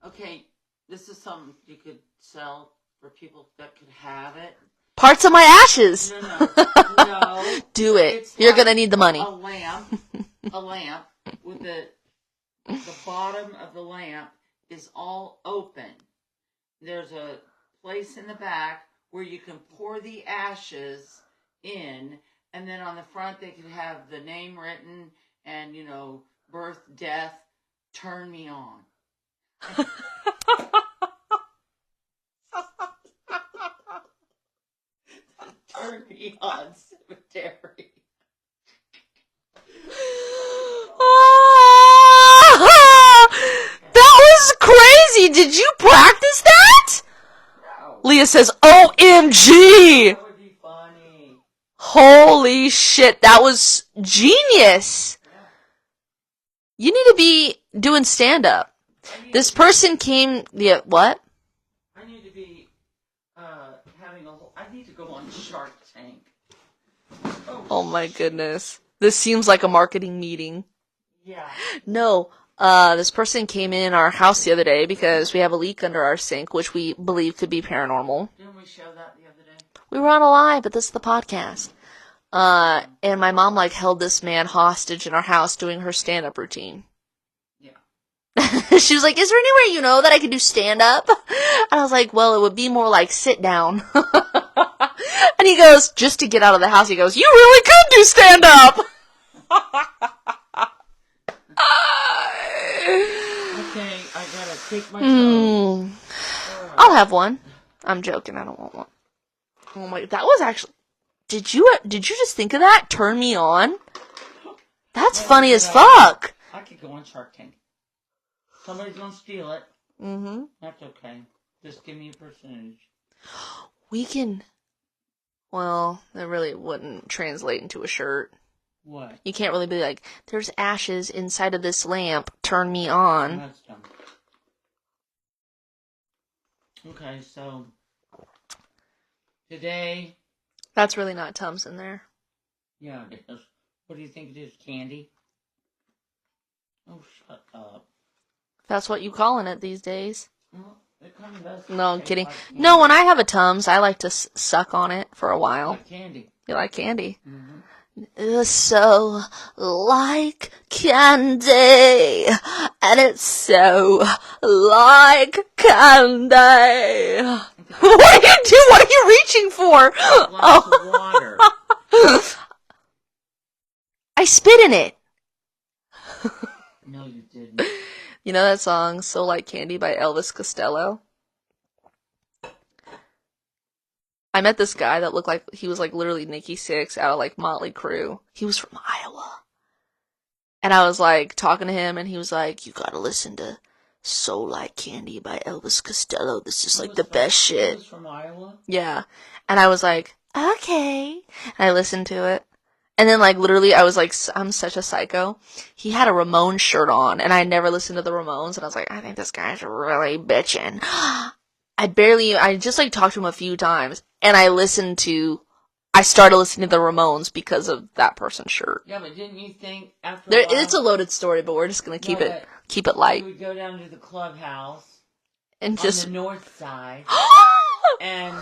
Okay, this is something you could sell for people that could have it. Parts of my ashes! No. Do it. It's You're like gonna need the money. A lamp with the bottom of the lamp is all open. There's a place in the back where you can pour the ashes in, and then on the front they could have the name written and, birth, death, turn me on. Turn me on cemetery. That was crazy! Did you practice that? No. Leah says, OMG! That would be funny. Holy shit, that was genius! Yeah. You need to be doing stand-up. This person came, what? I need to be I need to go on Shark Tank. Oh my goodness. This seems like a marketing meeting. Yeah. No, this person came in our house the other day because we have a leak under our sink, which we believe could be paranormal. Didn't we show that the other day? We were on a live, but this is the podcast. And my mom, like, held this man hostage in our house doing her stand-up routine. Yeah. She was like, is there anywhere you know that I could do stand-up? And I was like, well, it would be more like sit down. And he goes, just to get out of the house, he goes, you really could do stand-up! Okay, I gotta take my time. I'll have one. I'm joking, I don't want one. Oh my, that was actually... Did you just think of that? Turn me on? That's funny as fuck! I could go on Shark Tank. Somebody's gonna steal it. Mm-hmm. That's okay. Just give me a percentage. We can... Well, that really wouldn't translate into a shirt. What? You can't really be like, there's ashes inside of this lamp, turn me on. That's dumb. Okay, so... Today... That's really not Tums in there. Yeah, it is. What do you think it is? Candy? Oh, shut up. That's what you calling it these days. Well, it kind of does. No, I'm taste kidding. like candy. No, when I have a Tums, I like to suck on it for a while. Like candy. You like candy? Mm-hmm. It's so like candy, and it's so like candy. What are you doing? What are you reaching for? Glass of water. I spit in it. No, you didn't. You know that song, So Like Candy by Elvis Costello? I met this guy that looked like he was like literally Nikki Sixx out of like Motley Crue. He was from Iowa. And I was like talking to him and he was like, you gotta listen to So Like Candy by Elvis Costello. This is like the best shit. He was from Iowa? Yeah. And I was like, okay. And I listened to it. And then like literally I was like, I'm such a psycho. He had a Ramones shirt on and I never listened to the Ramones. And I was like, I think this guy's really bitching. I just like talked to him a few times and I started listening to the Ramones because of that person's shirt. Yeah, but didn't you think after a while... It's a loaded story, but we're just gonna keep it light. You would go down to the clubhouse And on just... the north side and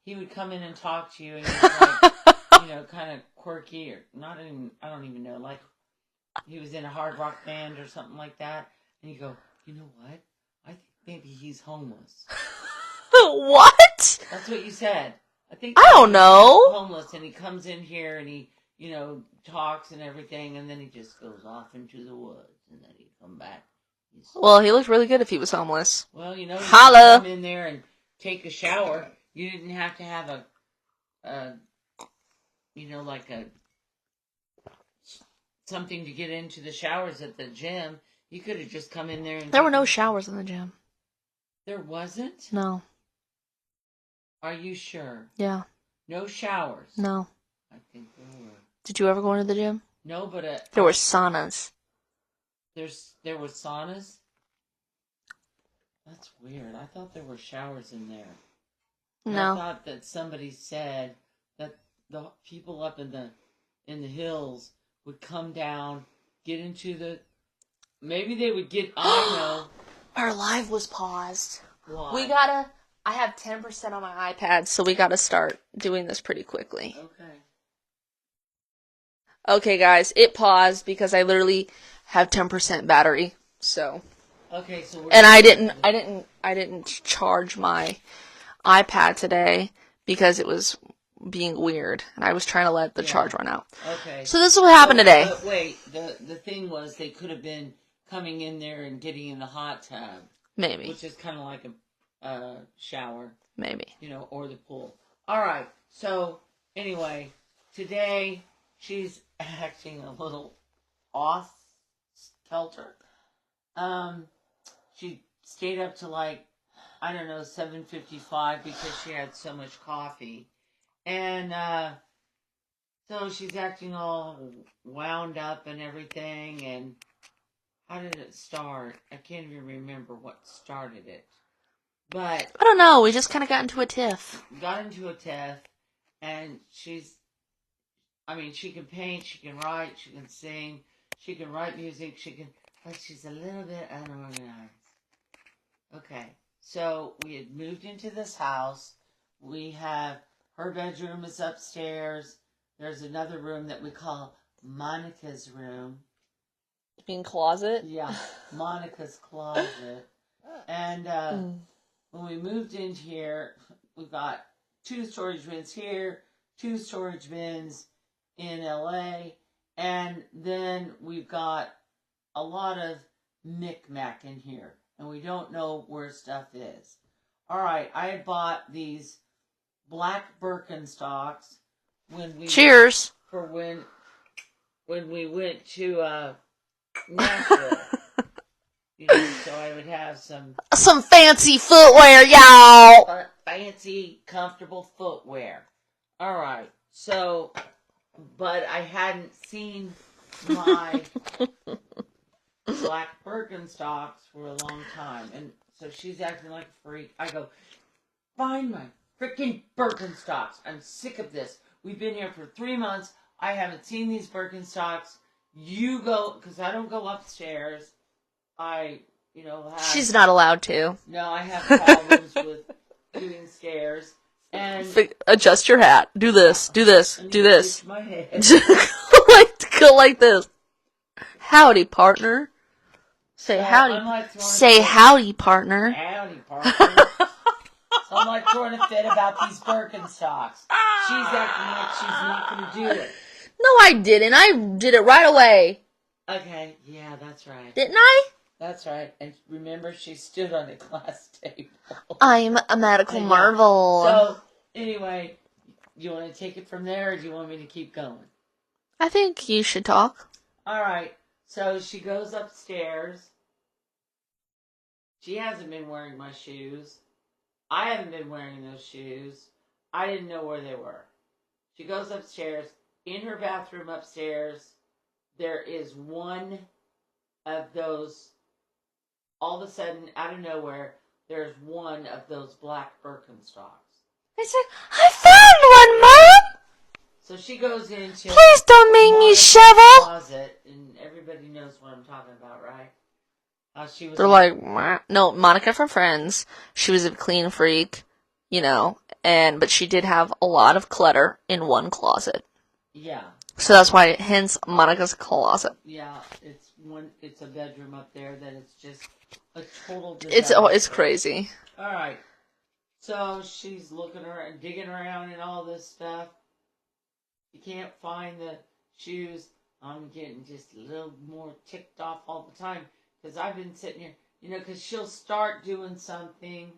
he would come in and talk to you and he was like, you know, kind of quirky or not even, I don't even know, like he was in a hard rock band or something like that. And you go, you know what? I think maybe he's homeless. What? That's what you said. I don't know. He's homeless and he comes in here and he, you know, talks and everything and then he just goes off into the woods and then he'd come back. Well, he looked really good if he was homeless. Well, you know, you Holla. could come in there and take a shower. You didn't have to have you know, like something to get into the showers at the gym. You could have just come in there and... There were no showers in the gym. There wasn't? No. Are you sure? Yeah. No showers? No. I think there were. Did you ever go into the gym? No, but... There were saunas. There were saunas? That's weird. I thought there were showers in there. No. I thought that somebody said that the people up in the hills would come down, get into the... Maybe they would get... I know. Our live was paused. Why? I have 10% on my iPad, so we gotta start doing this pretty quickly. Okay. Okay, guys, it paused because I literally have 10% battery, so... Okay, so And I didn't charge my iPad today because it was being weird, and I was trying to let the charge run out. Okay. So this is what happened today. Wait, the thing was they could have been coming in there and getting in the hot tub. Maybe. Which is kind of like a shower. Maybe. You know, or the pool. All right. So, anyway, today she's acting a little off-kilter. She stayed up to like, I don't know, 7:55 because she had so much coffee. And so she's acting all wound up and everything. And how did it start? I can't even remember what started it. But I don't know. We just kind of got into a tiff. got into a tiff. And she can paint, she can write, she can sing, she can write music, but she's a little bit unorganized. Okay, so we had moved into this house. Her bedroom is upstairs. There's another room that we call Monica's room. In closet? Yeah, Monica's closet. And when we moved in here, we've got 2 storage bins here, 2 storage bins in LA, and then we've got a lot of knick-knack in here, and we don't know where stuff is. All right, I had bought these black Birkenstocks when we Cheers. for when we went to Nashville. So I would have some fancy footwear, y'all. fancy, comfortable footwear. All right, so, but I hadn't seen my black Birkenstocks for a long time, and so she's acting like a freak. I go, find my freaking Birkenstocks. I'm sick of this. We've been here for 3 months. I haven't seen these Birkenstocks. You go, because I don't go upstairs. She's not allowed to. No, I have problems with doing stairs. And adjust your hat. Do this. Do this. Do this. My head. Go like this. Howdy, partner. Say howdy. Howdy, partner. Howdy, partner. So I'm like throwing a fit about these Birkenstocks. She's acting like she's not going to do it. No, I didn't. I did it right away. Okay, yeah, that's right. Didn't I? That's right. And remember, she stood on a glass table. I'm a medical marvel. So, anyway, do you want to take it from there, or do you want me to keep going? I think you should talk. All right. So she goes upstairs. She hasn't been wearing my shoes. I haven't been wearing those shoes. I didn't know where they were. She goes upstairs. In her bathroom upstairs, there is one of those, all of a sudden, out of nowhere, there's one of those black Birkenstocks. I said, I found one, Mom! So she goes into... Please don't make me shovel! Closet, and everybody knows what I'm talking about, right? She was They're like, no, Monica from Friends. She was a clean freak, but she did have a lot of clutter in one closet. Yeah. So that's why, hence Monica's closet. Yeah, it's a bedroom up there that it's just a total disaster. It's crazy. All right. So she's looking around, digging around and all this stuff. You can't find the shoes. I'm getting just a little more ticked off all the time because I've been sitting here, because she'll start doing something,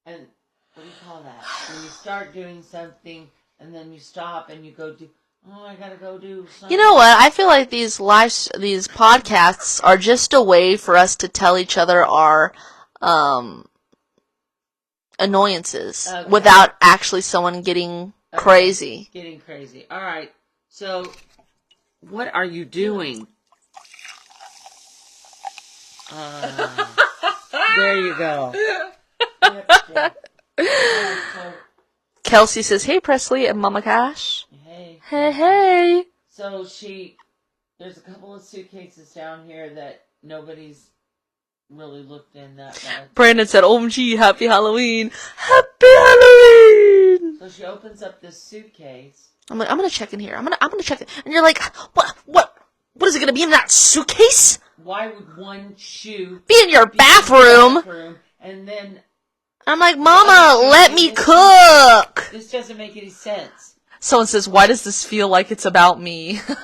and what do you call that? When you start doing something and then you stop and you go do. Oh, I gotta go do something. You know what? I feel like these podcasts are just a way for us to tell each other our annoyances without actually someone getting crazy. Getting crazy. All right. So, what are you doing? There you go. Kelsey says, "Hey, Presley and Mama Cash." Hey. So there's a couple of suitcases down here that nobody's really looked in that much. Brandon said, "OMG, happy Halloween. Happy Halloween." So she opens up this suitcase. I'm like, I'm gonna check in here. I'm gonna check it. And you're like, what is it gonna be in that suitcase? Why would one shoe be in your bathroom? And then I'm like, Mama, let me cook. This doesn't make any sense. Someone says, why does this feel like it's about me? So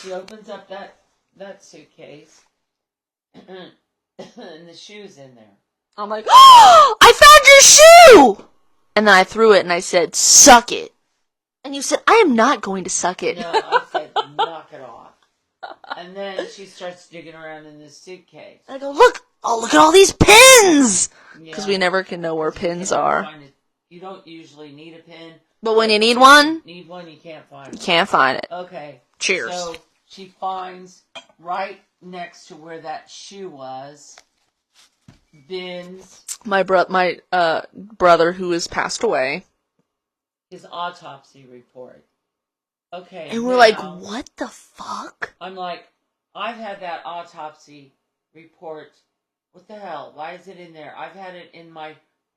she opens up that suitcase, and the shoe's in there. I'm like, oh, I found your shoe! And then I threw it and I said, suck it. And you said, I am not going to suck it. No, I said, knock it off. And then she starts digging around in this suitcase. I go, look at all these pins! Because we never can know where pins are. You don't usually need a pin. But when you need one, you can't find it. You can't find it. Okay. Cheers. So she finds right next to where that shoe was, bins. My brother who has passed away. His autopsy report. Okay. And we're like, what the fuck? I'm like, I've had that autopsy report. What the hell? Why is it in there? I've had it in my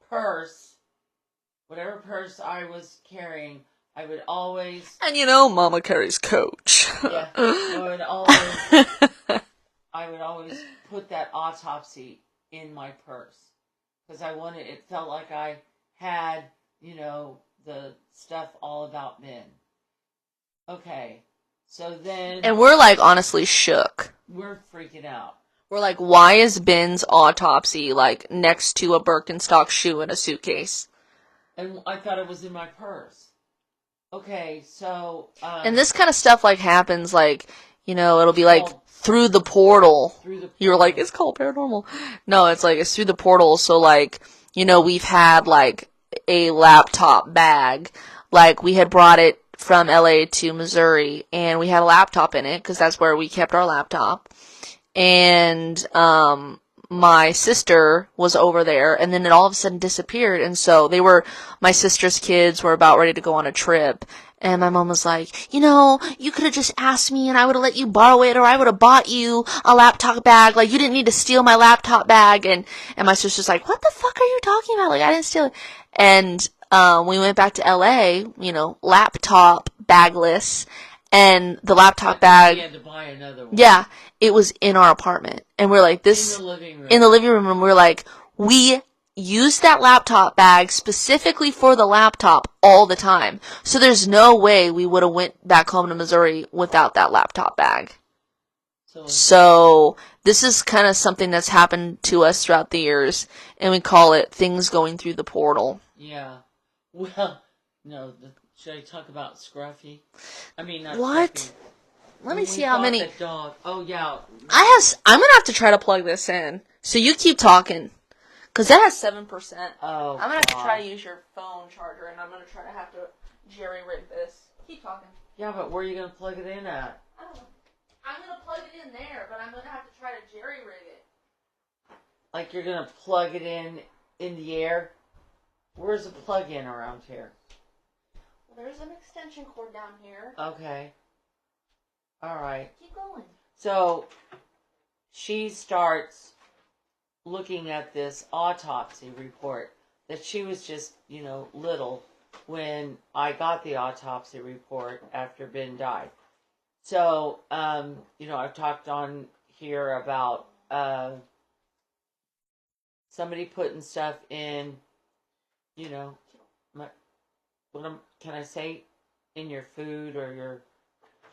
purse. Whatever purse I was carrying, I would always, And you know, Mama carries Coach. yeah, I would always put that autopsy in my purse. Because it felt like I had, the stuff all about Ben. Okay, so then And we're like honestly shook. we're freaking out. We're like, why is Ben's autopsy like next to a Birkenstock shoe in a suitcase? And I thought it was in my purse. Okay, so... And this kind of stuff like happens like, it'll be like called- through the portal. through the You're like, it's called paranormal. No, it's like, it's through the portal. So like, we've had like a laptop bag. Like we had brought it from LA to Missouri and we had a laptop in it because that's where we kept our laptop. And, my sister was over there and then it all of a sudden disappeared. And so my sister's kids were about ready to go on a trip. And my mom was like, you could have just asked me and I would have let you borrow it or I would have bought you a laptop bag. Like, you didn't need to steal my laptop bag. And my sister's like, what the fuck are you talking about? Like, I didn't steal it. And, we went back to LA, laptop bagless. And the laptop bag. We had to buy another one. Yeah, it was in our apartment. And we're like, this. In the living room. In the living room. And we're like, we used that laptop bag specifically for the laptop all the time. So there's no way we would have went back home to Missouri without that laptop bag. So this is kind of something that's happened to us throughout the years. And we call it things going through the portal. Yeah. Well, no, should I talk about Scruffy? I mean, not What? Scruffy. Let me When see we how bought many. that dog. Oh, yeah. I'm gonna have to try to plug this in. So you keep talking. Cause that has 7%. Oh, I'm gonna have to God. try to use your phone charger and I'm gonna try to have to jerry rig this. Keep talking. Yeah, but where are you going to plug it in at? I don't know. I'm gonna plug it in there, but I'm gonna have to try to jerry rig it. Like you're going to plug it in the air? Where's a plug-in around here? Well, there's an extension cord down here. Okay. All right. Keep going. So she starts looking at this autopsy report that she was just, little when I got the autopsy report after Ben died. So, I've talked on here about somebody putting stuff in, can I say, in your food or your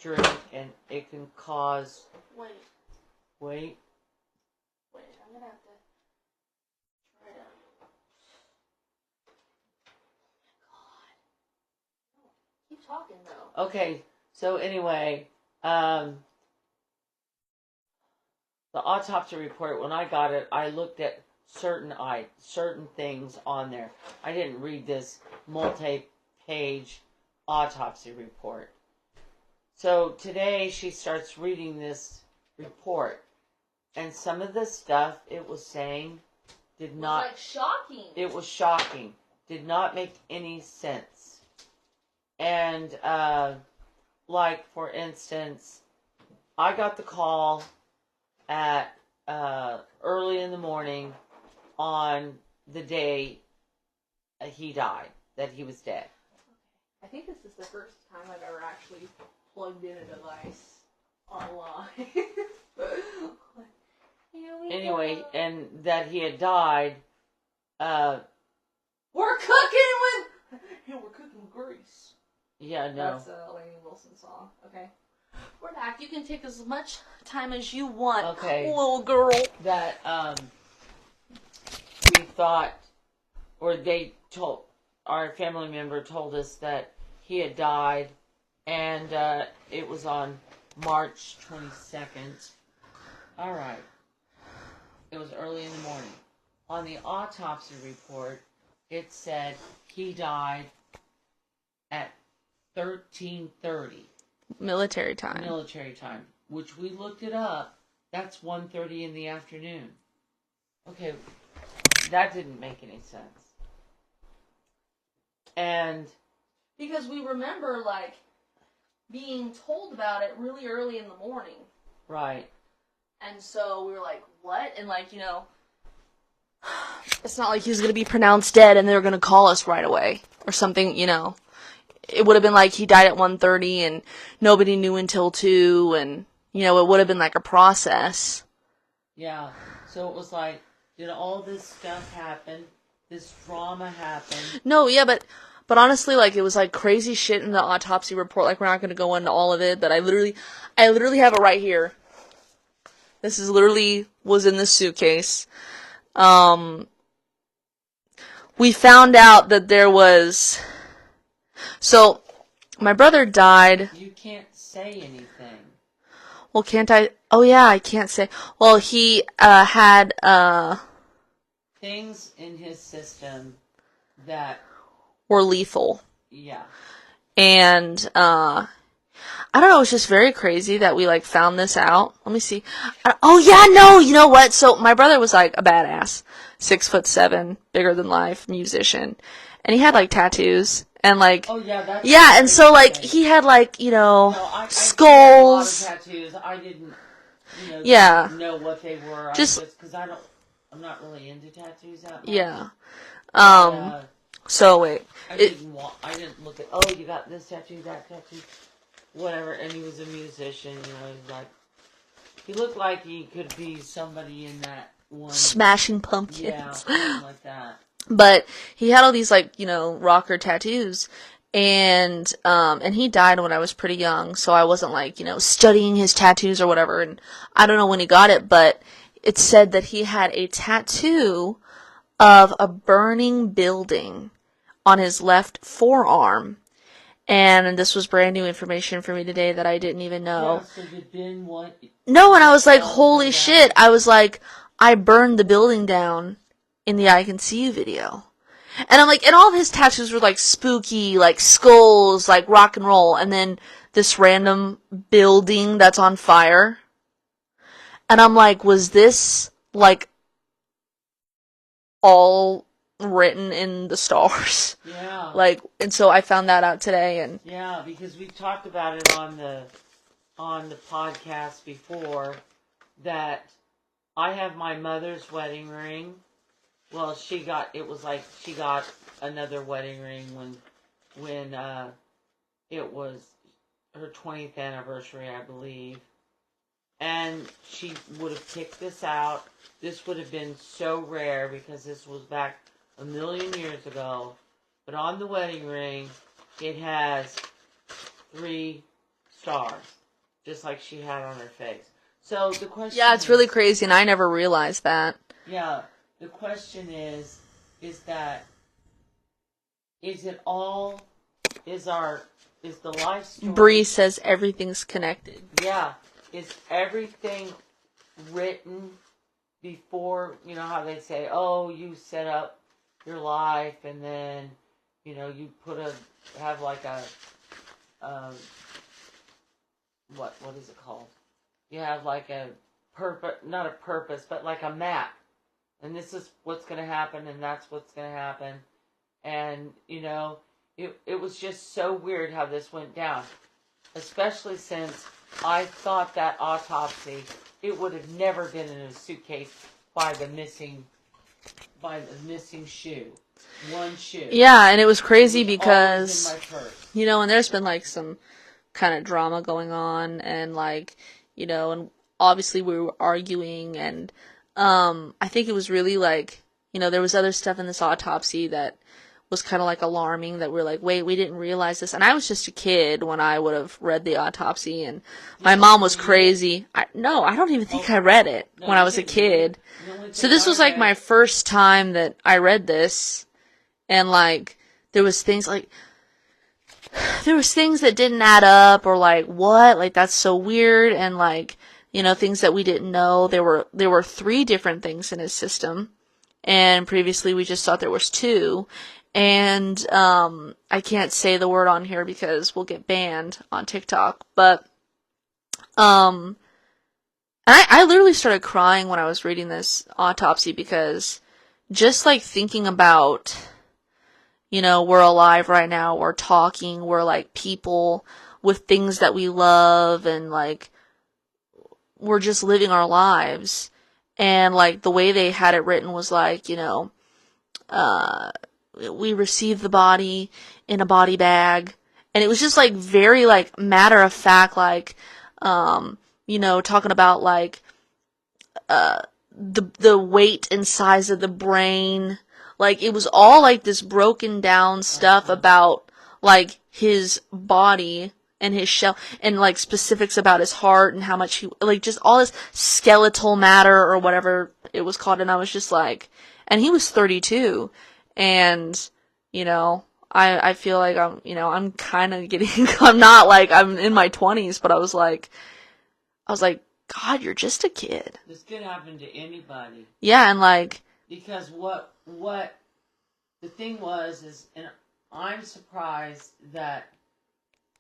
drink, and it can cause. Wait, I'm gonna have to try to. God. Keep talking though. Okay, so anyway, the autopsy report, when I got it, I looked at certain things on there. I didn't read this multi-page autopsy report. So today she starts reading this report, and some of the stuff it was saying did not. It was like shocking. It was shocking. Did not make any sense. And like for instance, I got the call at early in the morning on the day he died, that he was dead. I think this is the first time I've ever actually plugged in a device online. Anyway, and that he had died. We're cooking with. We're cooking with grease. Yeah, no. That's a Lainey Wilson song. Okay. We're back. You can take as much time as you want, Okay. little girl. That we thought, or they told, our family member told us that he had died, and it was on March 22nd. All right. It was early in the morning. On the autopsy report, it said he died at 13:30 Military time. military time, which we looked it up. That's 1:30 in the afternoon. Okay, that didn't make any sense. And Because we remember, like, being told about it really early in the morning. right, And so we were like, what? And, like, it's not like he was going to be pronounced dead and they were going to call us right away or something, it would have been like he died at 1:30 and nobody knew until 2, and, it would have been like a process. Yeah. So it was like, did all this stuff happen? This drama happen? No, yeah, but honestly, like, it was like crazy shit in the autopsy report. Like, we're not going to go into all of it, but I literally have it right here. This is literally was in the suitcase. We found out that there was, so my brother died. You can't say anything. Well, can't I? Oh yeah, I can't say. Well, he had things in his system that were lethal. Yeah. And I don't know, it's just very crazy that we like found this out. Let me see. Oh yeah, no, you know what? So my brother was like a badass, 6'7", bigger than life musician, and he had like tattoos and like. Oh yeah, that's. Yeah, and so like he had like skulls. I had a lot of tattoos. I didn't, Yeah. know what they were. Just because I'm not really into tattoos that much. Yeah. But, so wait. I didn't look at. Oh, you got this tattoo, that tattoo, whatever. And he was a musician. He's like, he looked like he could be somebody in that one. Smashing Pumpkins. Yeah, something like that. But he had all these like rocker tattoos, and he died when I was pretty young, so I wasn't like studying his tattoos or whatever. And I don't know when he got it, but it said that he had a tattoo of a burning building on his left forearm. And this was brand new information for me today that I didn't even know. Yeah, so you'd been what? No, and I was like, holy shit. I was like, I burned the building down in the I Can See You video. And I'm like, and all of his tattoos were like spooky, like skulls, like rock and roll. And then this random building that's on fire. And I'm like, was this like all written in the stars? Yeah. Like, and so I found that out today, and yeah, because we talked about it on the podcast before, that I have my mother's wedding ring. Well, she got another wedding ring when it was her 20th anniversary, I believe. And she would have picked this out. This would have been so rare because this was back a million years ago. But on the wedding ring, it has 3 stars, just like she had on her face. So the question yeah, it's really crazy, and I never realized that. Yeah, the question is that, is the life story... Bree says everything's connected. Yeah. Is everything written before, how they say, oh, you set up your life and then, you have like a, what is it called? You have like a purpose, not a purpose, but like a map. And this is what's going to happen and that's what's going to happen. And, it was just so weird how this went down. Especially since I thought that autopsy, it would have never been in a suitcase by the missing shoe. One shoe. Yeah, and it was crazy because, in my purse. And there's been like some kind of drama going on, and like, and obviously we were arguing, and I think it was really like, there was other stuff in this autopsy that was kind of like alarming, that we're like, wait, we didn't realize this. And I was just a kid when I would have read the autopsy, and my mom was crazy. I don't even think I read it when I was a kid. So this was like my first time that I read this, and like there was things that didn't add up, or like, what? Like, that's so weird, and like, things that we didn't know. There were 3 different things in his system, and previously we just thought there was 2. And I can't say the word on here because we'll get banned on TikTok. But I literally started crying when I was reading this autopsy, because just like thinking about, we're alive right now, we're talking, we're like people with things that we love, and like we're just living our lives. And like the way they had it written was like, we received the body in a body bag, And it was just like very like matter of fact, like, talking about like, the weight and size of the brain. Like, it was all like this broken down stuff about like his body and his shell, and like specifics about his heart and how much he, like, just all this skeletal matter or whatever it was called. And I was just like, and he was 32, and I feel like I'm kind of getting, I'm not like, I'm in my 20s, but I was like, God, you're just a kid. This could happen to anybody. Yeah, and like, because what the thing is, and I'm surprised that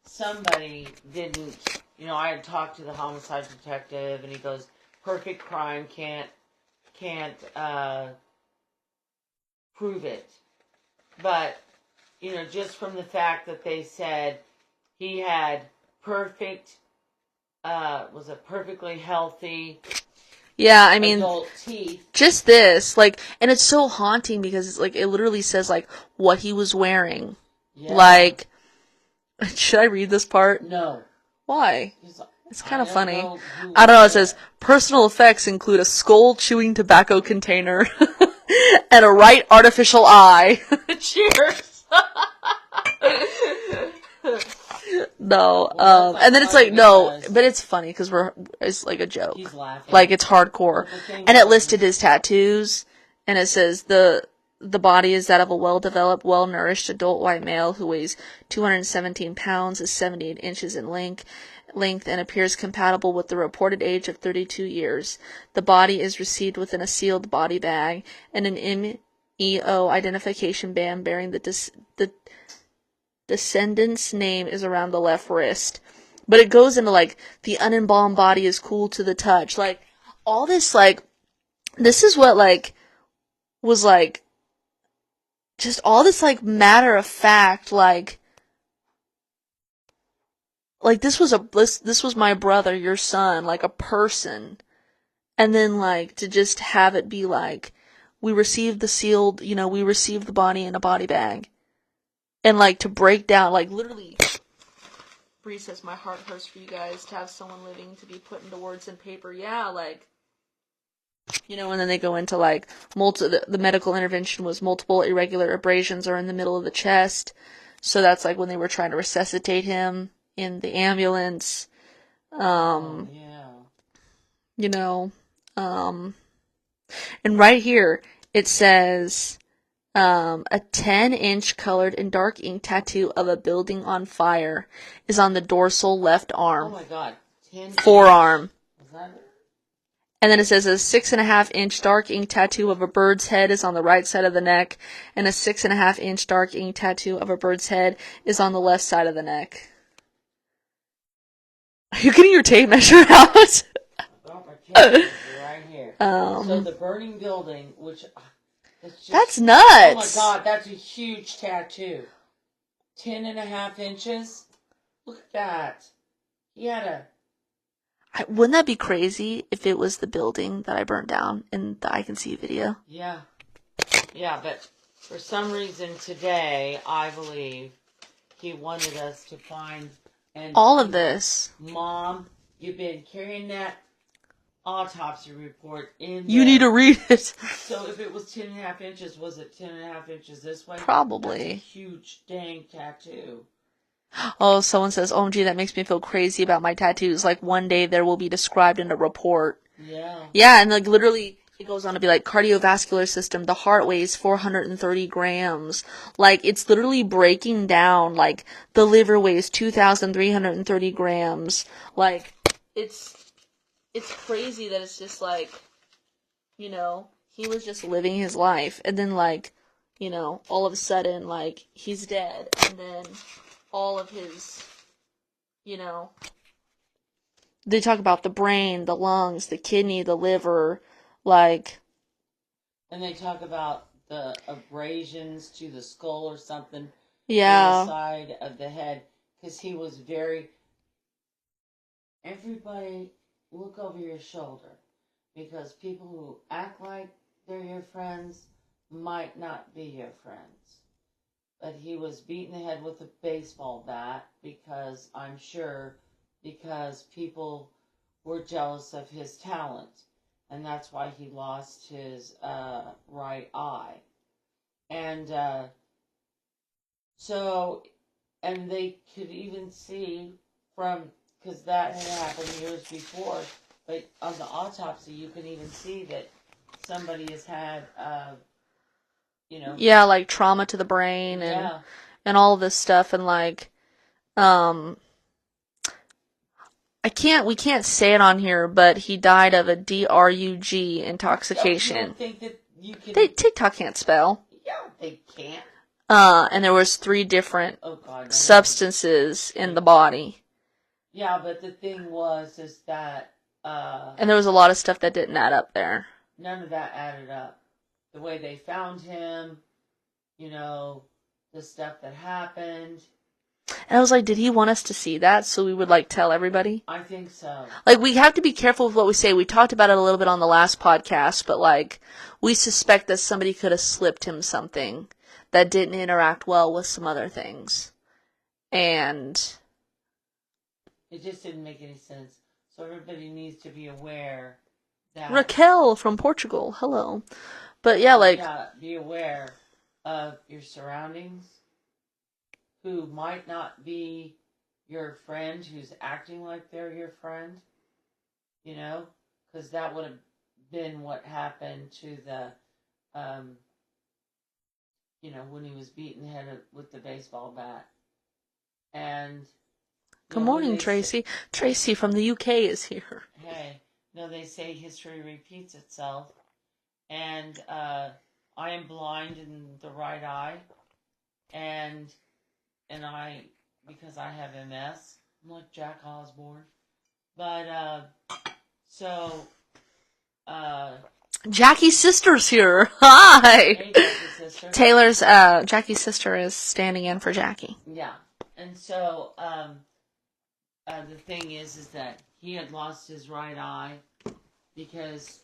somebody didn't. I had talked to the homicide detective, and he goes, "Perfect crime can't prove it," but just from the fact that they said he had was a perfectly healthy, yeah, I mean, adult teeth. Just this, like, and it's so haunting because it's like, it literally says like what he was wearing. Yeah. Like, should I read this part? No. Why? It's kind of funny. I don't know, it says, personal effects include a skull-chewing tobacco container and a right artificial eye. Cheers! No, and then it's like, no, but it's funny because it's like a joke. He's laughing. Like, it's hardcore. And it listed his tattoos, and it says the body is that of a well-developed, well-nourished adult white male who weighs 217 pounds, is 78 inches in length, and appears compatible with the reported age of 32 years. The body is received within a sealed body bag and an MEO identification band bearing the descendant's name is around the left wrist. But it goes into like, the unembalmed body is cool to the touch. Like, all this, like, this is what like was like, just all this like matter of fact, like this was my brother, your son, like a person. And then like to just have it be like, we received the body in a body bag. And like to break down, like literally, Bree says, my heart hurts for you guys to have someone living to be put into words and paper. Yeah, like, and then they go into like, the medical intervention was multiple irregular abrasions are in the middle of the chest. So that's like when they were trying to resuscitate him in the ambulance. And right here, it says, a 10-inch colored and dark ink tattoo of a building on fire is on the dorsal left arm. Oh my God. Forearm. Is that it? And then it says a 6.5-inch dark ink tattoo of a bird's head is on the right side of the neck, and a 6.5-inch dark ink tattoo of a bird's head is on the left side of the neck. Are you getting your tape measure out? Got my tape measure right here. So the burning building, which that's nuts. Oh my God, that's a huge tattoo. 10.5 inches. Look at that. He had wouldn't that be crazy if it was the building that I burned down in the I Can See video? Yeah. Yeah, but for some reason today, I believe he wanted us to find all of this. Mom, you've been carrying that autopsy report in there. You need to read it. So if it was 10.5 inches, was it 10.5 inches this way? Probably. That's a huge dang tattoo. Oh, someone says, OMG, that makes me feel crazy about my tattoos. Like, one day there will be described in a report. Yeah. Yeah, and like literally, it goes on to be like, cardiovascular system, the heart weighs 430 grams. Like, it's literally breaking down, like, the liver weighs 2,330 grams. Like, it's crazy that it's just like, he was just living his life. And then like, all of a sudden, like, he's dead. And then all of his, they talk about the brain, the lungs, the kidney, the liver, like. And they talk about the abrasions to the skull or something. Yeah. On the side of the head. Because he was everybody look over your shoulder. Because people who act like they're your friends might not be your friends. but he was beaten in the head with a baseball bat because people were jealous of his talent, and that's why he lost his right eye. And and they could even see because that had happened years before, but on the autopsy you can even see that somebody has had, Yeah, like trauma to the brain and all this stuff, and like, we can't say it on here, but he died of a drug intoxication. You don't think that you can... TikTok can't spell. Yeah, they can't. And there was 3 different substances in the body. Yeah, but the thing is that... and there was a lot of stuff that didn't add up there. None of that added up. The way they found him, the stuff that happened. And I was like, did he want us to see that so we would, like, tell everybody? I think so. Like, we have to be careful with what we say. We talked about it a little bit on the last podcast, but, like, we suspect that somebody could have slipped him something that didn't interact well with some other things. And it just didn't make any sense. So everybody needs to be aware that... Raquel from Portugal, hello. But, yeah, like... Yeah, be aware of your surroundings, who might not be your friend who's acting like they're your friend, because that would have been what happened to the, when he was beaten in the head with the baseball bat. And... Good morning, Tracy. Tracy from the UK is here. Hey, they say history repeats itself, and I am blind in the right eye, and because I have MS, I'm like Jack Osborne. But, Jackie's sister's here. Hi! Hey, Jackie's sister. Jackie's sister is standing in for Jackie. Yeah. And so, the thing is that he had lost his right eye because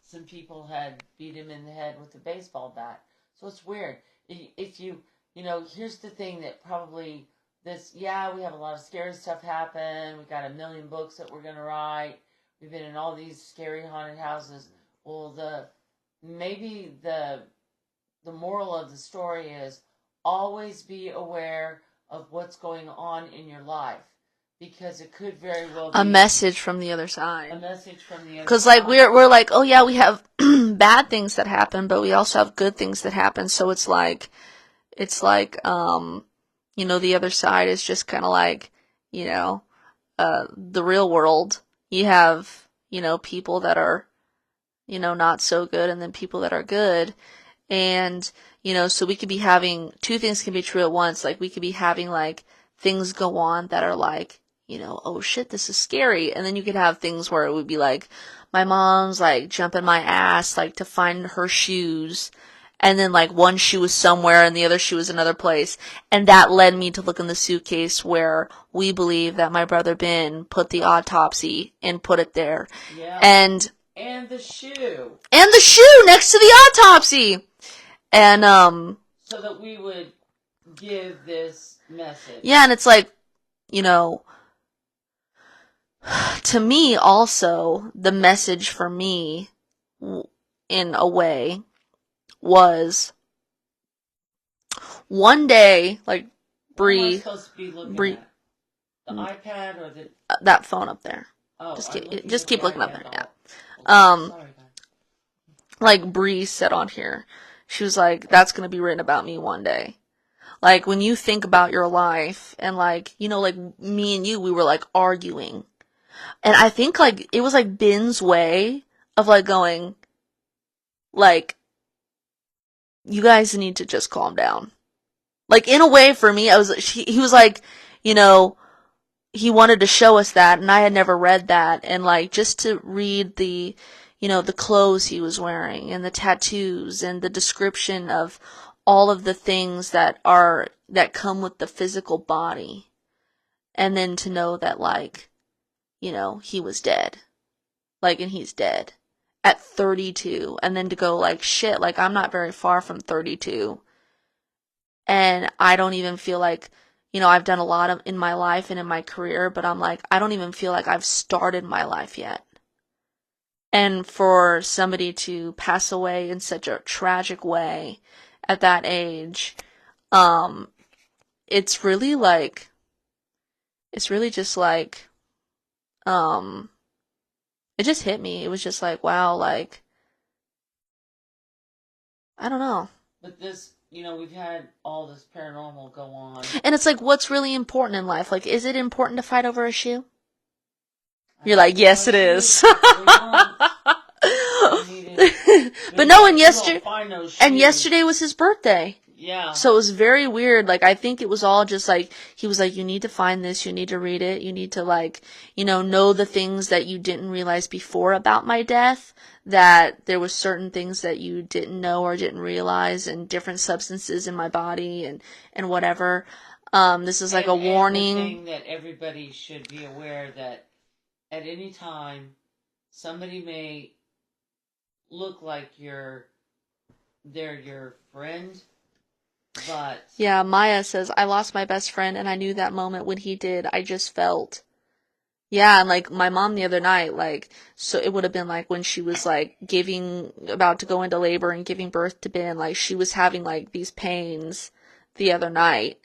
some people had beat him in the head with a baseball bat. So it's weird. If you... here's the thing that probably we have a lot of scary stuff happen. We got 1 million books that we're going to write. We've been in all these scary haunted houses. Well, maybe the moral of the story is always be aware of what's going on in your life, because it could very well be a message from the other side. A message from the other side. Because, like, we're like, oh yeah, we have bad things that happen, but we also have good things that happen. So it's like, the other side is just kind of like, the real world. You have, people that are, not so good, and then people that are good. And, so we could be having, 2 things can be true at once. Like, we could be having, like, things go on that are like, oh shit, this is scary. And then you could have things where it would be like, my mom's, like, jumping my ass, like, to find her shoes. And then, like, one shoe was somewhere and the other shoe was another place. And that led me to look in the suitcase where we believe that my brother Ben put the autopsy and put it there. Yeah. And the shoe. And the shoe next to the autopsy. And, so that we would give this message. Yeah, and it's like, to me also, the message for me, in a way, was one day, like, What am I supposed to be looking at? The iPad or the... that phone up there. Oh, just keep looking up there, yeah. Sorry, like Bree said on here, she was like, that's gonna be written about me one day. Like, when you think about your life, and like, like me and you, we were like arguing. And I think like, it was like Ben's way of like going, like, you guys need to just calm down. Like, in a way for me, he was like, he wanted to show us that, and I had never read that, and like, just to read the clothes he was wearing, and the tattoos, and the description of all of the things that come with the physical body, and then to know that, like, he was dead. Like, and he's dead. At 32, and then to go like, shit, like, I'm not very far from 32. And I don't even feel like, I've done a lot in my life and in my career, but I'm like, I don't even feel like I've started my life yet. And for somebody to pass away in such a tragic way at that age, it's really just like, it just hit me. It was just like, wow, like, I don't know. But this, we've had all this paranormal go on. And it's like, what's really important in life? Like, is it important to fight over a shoe? You're like, yes, it is. But no, and yesterday was his birthday. Yeah. So it was very weird. Like, I think it was all just like, he was like, you need to find this, you need to read it, you need to like, know the things that you didn't realize before about my death, that there was certain things that you didn't know or didn't realize, and different substances in my body and whatever. This is like a warning. And the thing that everybody should be aware that at any time, somebody may look like they're your friend, but... Yeah, Maya says, I lost my best friend, and I knew that moment when he did. I just felt... Yeah, and like my mom the other night, like, so it would have been like when she was like about to go into labor and giving birth to Ben, like she was having like these pains the other night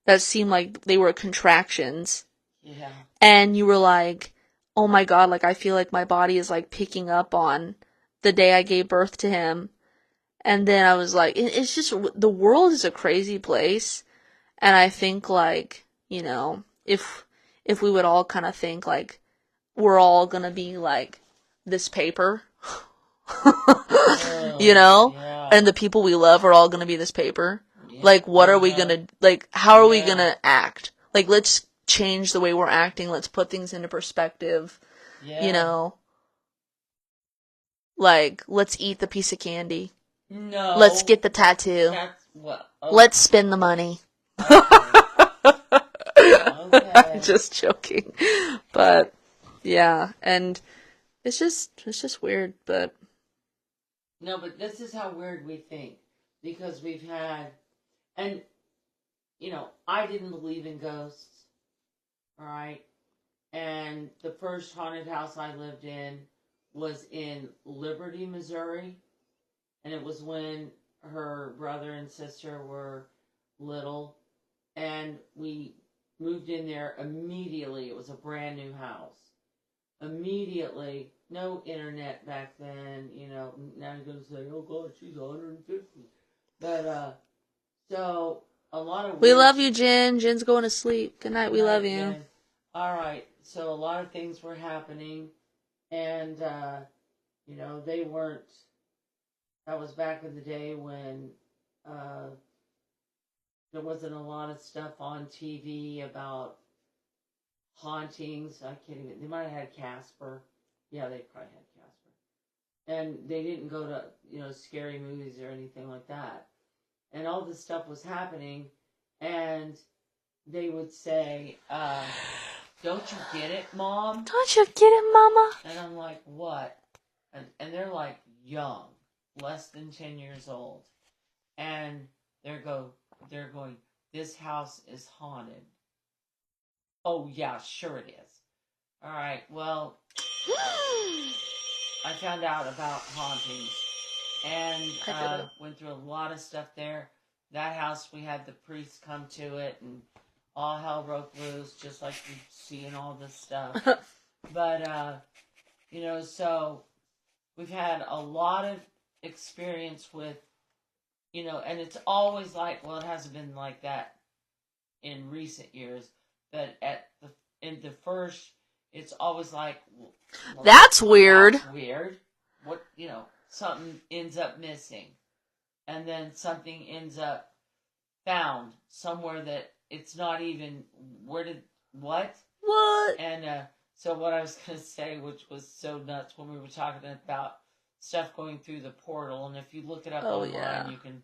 that seemed like they were contractions. Yeah. And you were like, oh my God, like I feel like my body is like picking up on the day I gave birth to him. And then I was like, it's just, the world is a crazy place. And I think like, if we would all kind of think like we're all gonna be like this paper, Yeah. and the people we love are all gonna be this paper. Yeah. Like, what are we gonna, like, how are we gonna act? Like, let's change the way we're acting. Let's put things into perspective. Yeah. Like, let's eat the piece of candy. No. Let's get the tattoo. That's what. Oh. Let's spend the money. Okay. Just joking. But yeah, and it's just weird, but no, but this is how weird we think, because we've had, and I didn't believe in ghosts, all right, and the first haunted house I lived in was in Liberty, Missouri, and it was when her brother and sister were little, and we moved in there immediately. It was a brand new house. Immediately, no internet back then, now you're going to say, oh God, she's 150. But, so, a lot of... We love you, Jen. Jen's going to sleep. Good night, we love you. Jen. All right, so a lot of things were happening, and, they weren't... That was back in the day when, there wasn't a lot of stuff on TV about hauntings. I can't even... They might have had Casper. Yeah, they probably had Casper. And they didn't go to, scary movies or anything like that. And all this stuff was happening, and they would say, don't you get it, Mom? Don't you get it, Mama? And I'm like, what? And they're like young, less than 10 years old. And they're going, this house is haunted. Oh, yeah, sure it is. All right, well, I found out about hauntings, and went through a lot of stuff there. That house, we had the priest come to it, and all hell broke loose, just like you see in all this stuff. But, so we've had a lot of experience with, and it's always like, well, it hasn't been like that in recent years, but in the first, it's always like, well, that's weird. That's weird. What, something ends up missing, and then something ends up found somewhere that it's not even, what? And so what I was going to say, which was so nuts when we were talking about stuff going through the portal, and if you look it up online, you can,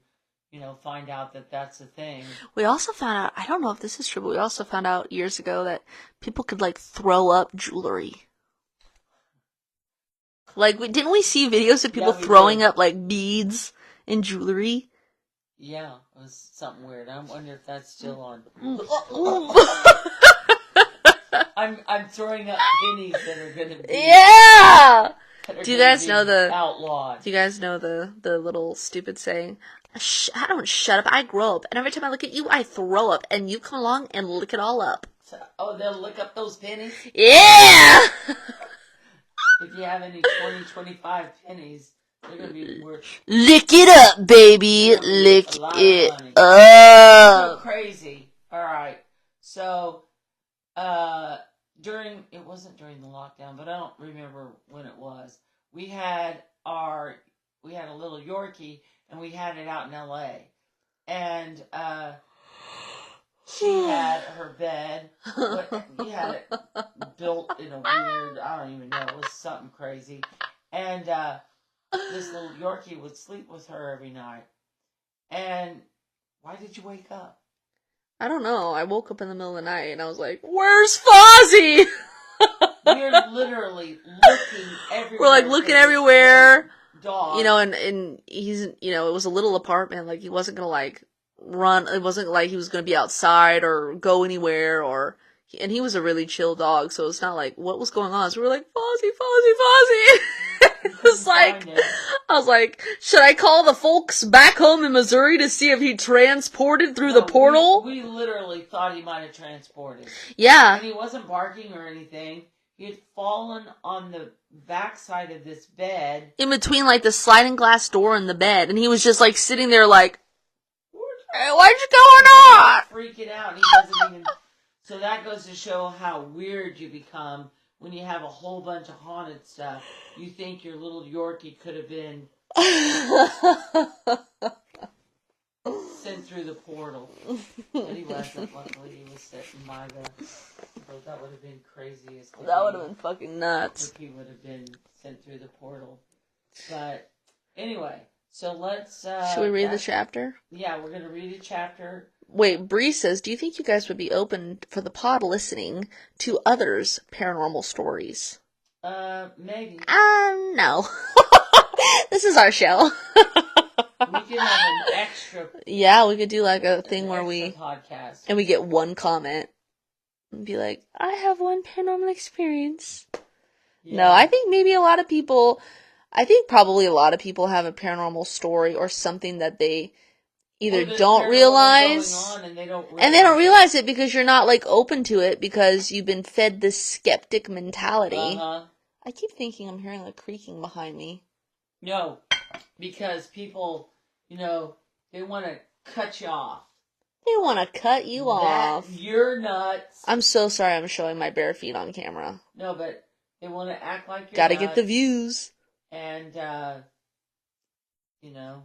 find out that that's a thing. We also found out, I don't know if this is true, but we also found out years ago that people could, like, throw up jewelry. Like, didn't we see videos of people throwing up, like, beads and jewelry? Yeah, it was something weird. I wonder if that's still on. I'm throwing up pennies that are gonna be Yeah! that are Do you gonna guys be know the outlawed. Do you guys know the little stupid saying? I don't shut up. I grow up, and every time I look at you, I throw up, and you come along and lick it all up. So, oh, they'll lick up those pennies? Yeah! If you have any 20, 25 pennies, they're going to be worth Lick it up, baby. Lick a lot it of money. So up. crazy. All right. So, it wasn't during the lockdown, but I don't remember when it was. We had a little Yorkie, and we had it out in LA. And, she had her bed, but we had it built in a weird, I don't even know, it was something crazy. And this little Yorkie would sleep with her every night. And why did you wake up? I don't know. I woke up in the middle of the night and I was like, "Where's Fozzie?" We're literally looking everywhere. We're like looking everywhere. Dog. You know, and he's, you know, it was a little apartment. Like, he wasn't gonna like run. It wasn't like he was gonna be outside or go anywhere and he was a really chill dog. So it's not like what was going on. So we were like, Fozzie, Fozzie, Fozzie. It was like, I was like, should I call the folks back home in Missouri to see if he transported through the portal? We literally thought he might have transported. Yeah. And he wasn't barking or anything. He had fallen on the backside of this bed. In between, like, the sliding glass door and the bed. And he was just, like, sitting there like, hey, what's going on? Freaking out. He doesn't even... So that goes to show how weird you become when you have a whole bunch of haunted stuff. You think your little Yorkie could have been sent through the portal. But he wasn't. Luckily, he was sitting by the... So that would have been crazy as well. That would have been fucking nuts. If he would have been sent through the portal. But anyway, so let's... Should we read the chapter? Yeah, we're going to read a chapter. Wait, Bree says, do you think you guys would be open for the pod listening to others' paranormal stories? Maybe. No. This is our show. We could have an extra... Yeah, we could do like a thing where we... podcast. And we get one comment. And be like, I have one paranormal experience. Yeah. No, I think maybe a lot of people... I think probably a lot of people have a paranormal story or something that they... either don't realize, and they don't realize it because you're not, like, open to it because you've been fed this skeptic mentality. Uh-huh. I keep thinking I'm hearing a creaking behind me. No, because people, you know, they want to cut you off. They want to cut you off. You're nuts. I'm so sorry I'm showing my bare feet on camera. No, but they want to act like you're Gotta nuts. get the views. And, you know...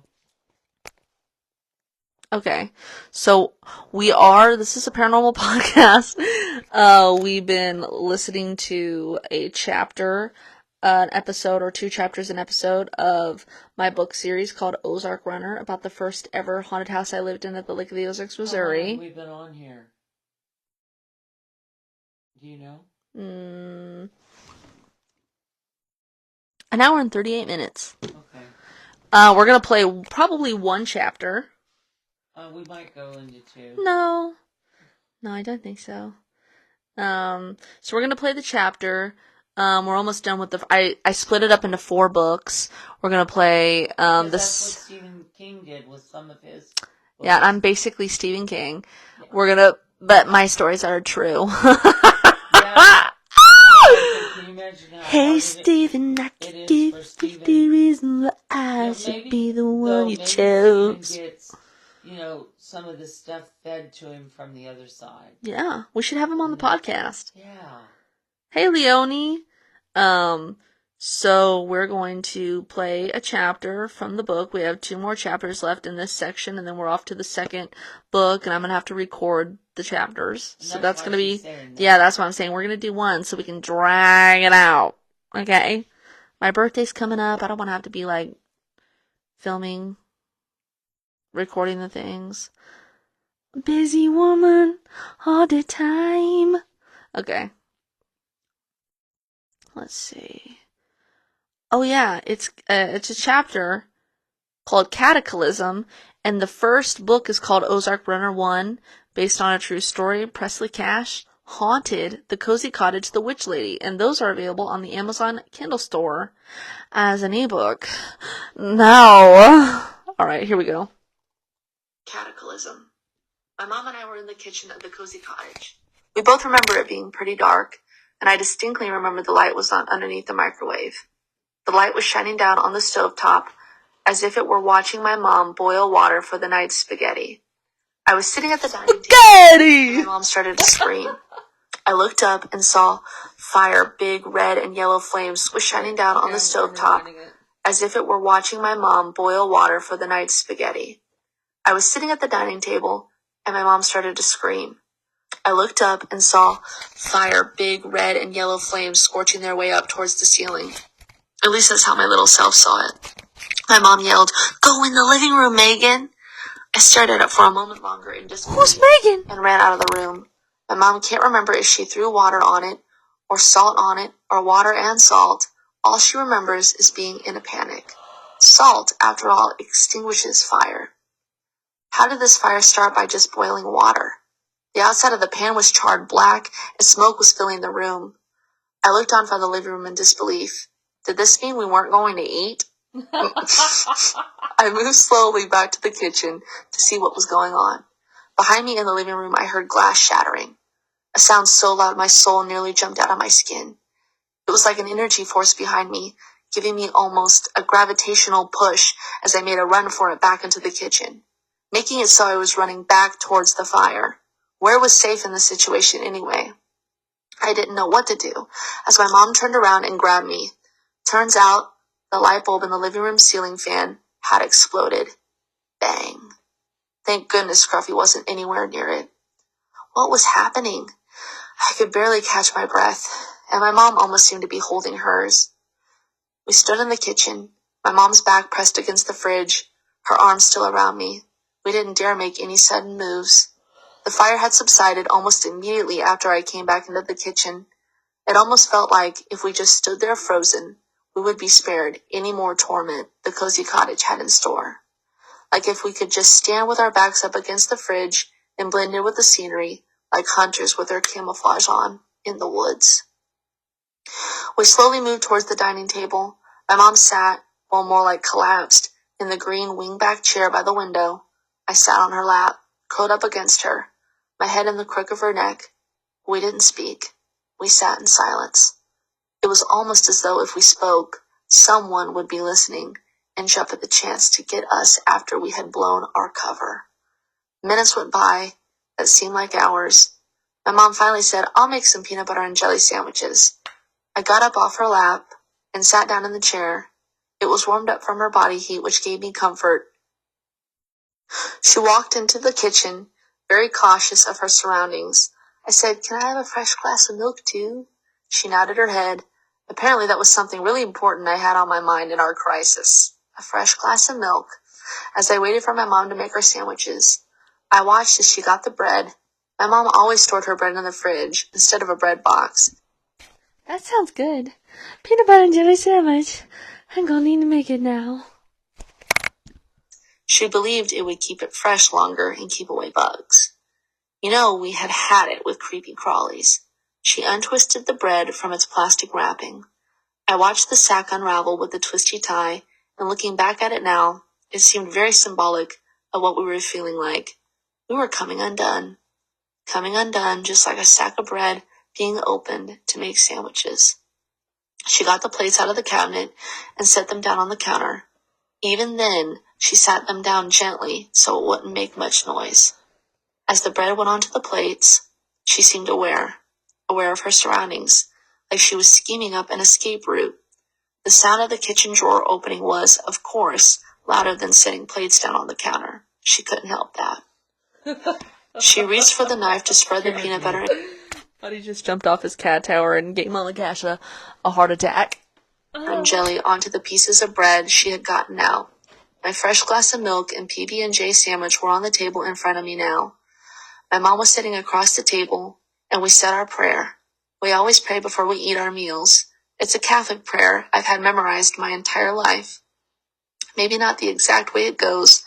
Okay, so this is a paranormal podcast. We've been listening to a chapter, an episode or two chapters an episode of my book series called Ozark Runner, about the first ever haunted house I lived in at the Lake of the Ozarks, Missouri. How long have we been on here? Do you know? An hour and 38 minutes. Okay. We're gonna play probably one chapter. We might go into two. No, I don't think so. So we're gonna play the chapter. We're almost done with I split it up into 4 books. We're gonna play That's what Stephen King did with some of his books. Yeah, I'm basically Stephen King. Yeah. But my stories are true. Yeah. Can you imagine hey Stephen, I could give you the reason why I should be the one you chose. Stephen gets, you know, some of the stuff fed to him from the other side. Yeah, we should have him on the podcast. Yeah. Hey, Leonie. So we're going to play a chapter from the book. We have 2 more chapters left in this section, and then we're off to the second book, and I'm going to have to record the chapters. So that's going to be... Yeah, that's what I'm saying. We're going to do one so we can drag it out. Okay? My birthday's coming up. I don't want to have to be, like, filming... recording the things. Busy woman all the time. Okay. Let's see. Oh yeah, it's a chapter called Cataclysm, and the first book is called Ozark Runner 1, based on a true story. Presley Cash, Haunted, The Cozy Cottage, The Witch Lady, and those are available on the Amazon Kindle store as an ebook. Now, alright, here we go. Cataclysm. My mom and I were in the kitchen of the Cozy Cottage. We both remember it being pretty dark, and I distinctly remember the light was on underneath the microwave. The light was shining down on the stovetop as if it were watching my mom boil water for the night's spaghetti. I was sitting at the dining table, and my mom started to scream. I looked up and saw fire, big red and yellow flames was shining down on the stovetop as if it were watching my mom boil water for the night's spaghetti. I was sitting at the dining table, and my mom started to scream. I looked up and saw fire, big red and yellow flames scorching their way up towards the ceiling. At least that's how my little self saw it. My mom yelled, "Go in the living room, Megan!" I stared at it for a moment longer in disbelief. Who's Megan? And ran out of the room. My mom can't remember if she threw water on it, or salt on it, or water and salt. All she remembers is being in a panic. Salt, after all, extinguishes fire. How did this fire start by just boiling water? The outside of the pan was charred black, and smoke was filling the room. I looked on from the living room in disbelief. Did this mean we weren't going to eat? I moved slowly back to the kitchen to see what was going on. Behind me in the living room, I heard glass shattering. A sound so loud my soul nearly jumped out of my skin. It was like an energy force behind me, giving me almost a gravitational push as I made a run for it back into the kitchen, making it so I was running back towards the fire. Where was safe in the situation anyway? I didn't know what to do as my mom turned around and grabbed me. Turns out, the light bulb in the living room ceiling fan had exploded. Bang. Thank goodness Scruffy wasn't anywhere near it. What was happening? I could barely catch my breath, and my mom almost seemed to be holding hers. We stood in the kitchen, my mom's back pressed against the fridge, her arms still around me. We didn't dare make any sudden moves. The fire had subsided almost immediately after I came back into the kitchen. It almost felt like if we just stood there frozen, we would be spared any more torment the Cozy Cottage had in store. Like if we could just stand with our backs up against the fridge and blend in with the scenery, like hunters with their camouflage on in the woods. We slowly moved towards the dining table. My mom sat, well, more like collapsed, in the green wingback chair by the window. I sat on her lap, curled up against her, my head in the crook of her neck. We didn't speak. We sat in silence. It was almost as though if we spoke, someone would be listening and jump at the chance to get us after we had blown our cover. Minutes went by that seemed like hours. My mom finally said, "I'll make some peanut butter and jelly sandwiches." I got up off her lap and sat down in the chair. It was warmed up from her body heat, which gave me comfort. She walked into the kitchen, very cautious of her surroundings. I said, "Can I have a fresh glass of milk too?" She nodded her head. Apparently that was something really important I had on my mind in our crisis. A fresh glass of milk. As I waited for my mom to make her sandwiches, I watched as she got the bread. My mom always stored her bread in the fridge instead of a bread box. That sounds good. Peanut butter and jelly sandwich. I'm gonna need to make it now. She believed it would keep it fresh longer and keep away bugs. You know, we had it with creepy crawlies. She untwisted the bread from its plastic wrapping. I watched the sack unravel with the twisty tie, and looking back at it now, it seemed very symbolic of what we were feeling like. We were coming undone. Coming undone just like a sack of bread being opened to make sandwiches. She got the plates out of the cabinet and set them down on the counter. Even then, she sat them down gently so it wouldn't make much noise. As the bread went onto the plates, she seemed aware of her surroundings, like she was scheming up an escape route. The sound of the kitchen drawer opening was, of course, louder than setting plates down on the counter. She couldn't help that. She reached for the knife to spread the peanut butter. Buddy just jumped off his cat tower and gave Mama Cash a heart attack. And jelly onto the pieces of bread she had gotten out. My fresh glass of milk and PB&J sandwich were on the table in front of me now. My mom was sitting across the table, and we said our prayer. We always pray before we eat our meals. It's a Catholic prayer I've had memorized my entire life. Maybe not the exact way it goes,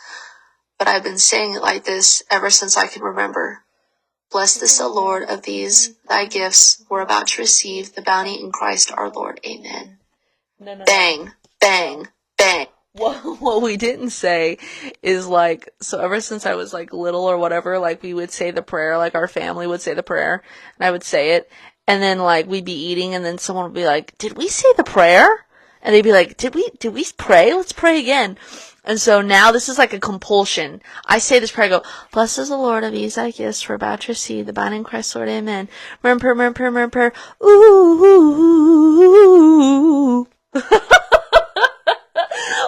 but I've been saying it like this ever since I can remember. Bless this, O Lord, of these thy gifts we're about to receive, the bounty in Christ our Lord. Amen. No. Bang, bang, bang. What we didn't say is like, so ever since I was like little or whatever, like we would say the prayer, like our family would say the prayer, and I would say it, and then like we'd be eating, and then someone would be like, did we say the prayer? And they'd be like, did we pray? Let's pray again. And so now this is like a compulsion. I say this prayer, I go, blessed is the Lord of these thy gifts, we're about to receive the binding Christ, Lord, amen. Murmur, ooh.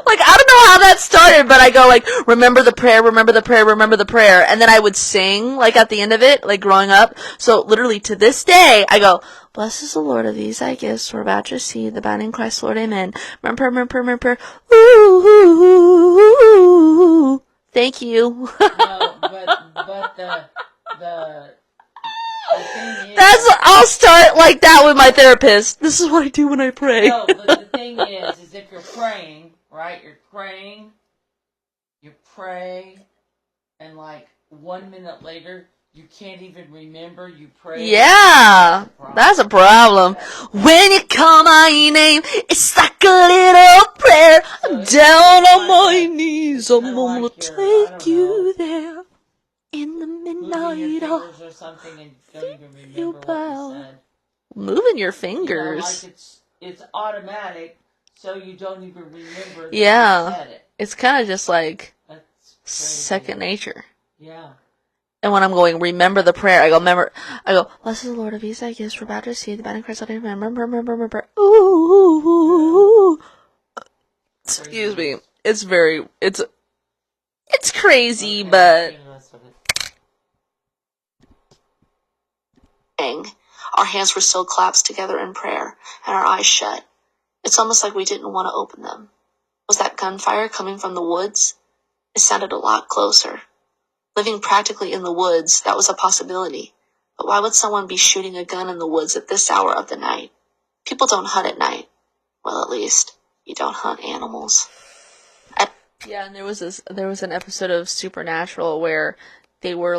Like, I don't know how that started, but I go like, remember the prayer, remember the prayer, remember the prayer. And then I would sing, like, at the end of it, like, growing up. So, literally, to this day, I go, blessed is the Lord of these thy gifts, we're about to receive the binding Christ, Lord, amen. Murmur, ooh. Thank you. No, but the thing is, I'll start like that with my therapist. This is what I do when I pray. no, but the thing is if you're praying, right? You pray, and like 1 minute later, you can't even remember you prayed. Yeah, that's a problem. When you call my name, it's like a little prayer. I'm down on my knees, I'm gonna take you there in the midnight. Moving your fingers or something and don't even remember what you said. Moving your You know, fingers. like it's automatic, so you don't even remember that you said it. It's kind of just like That's second nature. Yeah. And when I'm going, remember the prayer, I go, blessed is the Lord of these thy gifts, we're about to receive the binding Christ, remember, ooh. Excuse me. It's crazy, Okay, but. Our hands were still clasped together in prayer, and our eyes shut. It's almost like we didn't want to open them. Was that gunfire coming from the woods? It sounded a lot closer. Living practically in the woods, that was a possibility. But why would someone be shooting a gun in the woods at this hour of the night? People don't hunt at night. Well, at least, you don't hunt animals. Yeah, and there was an episode of Supernatural where they were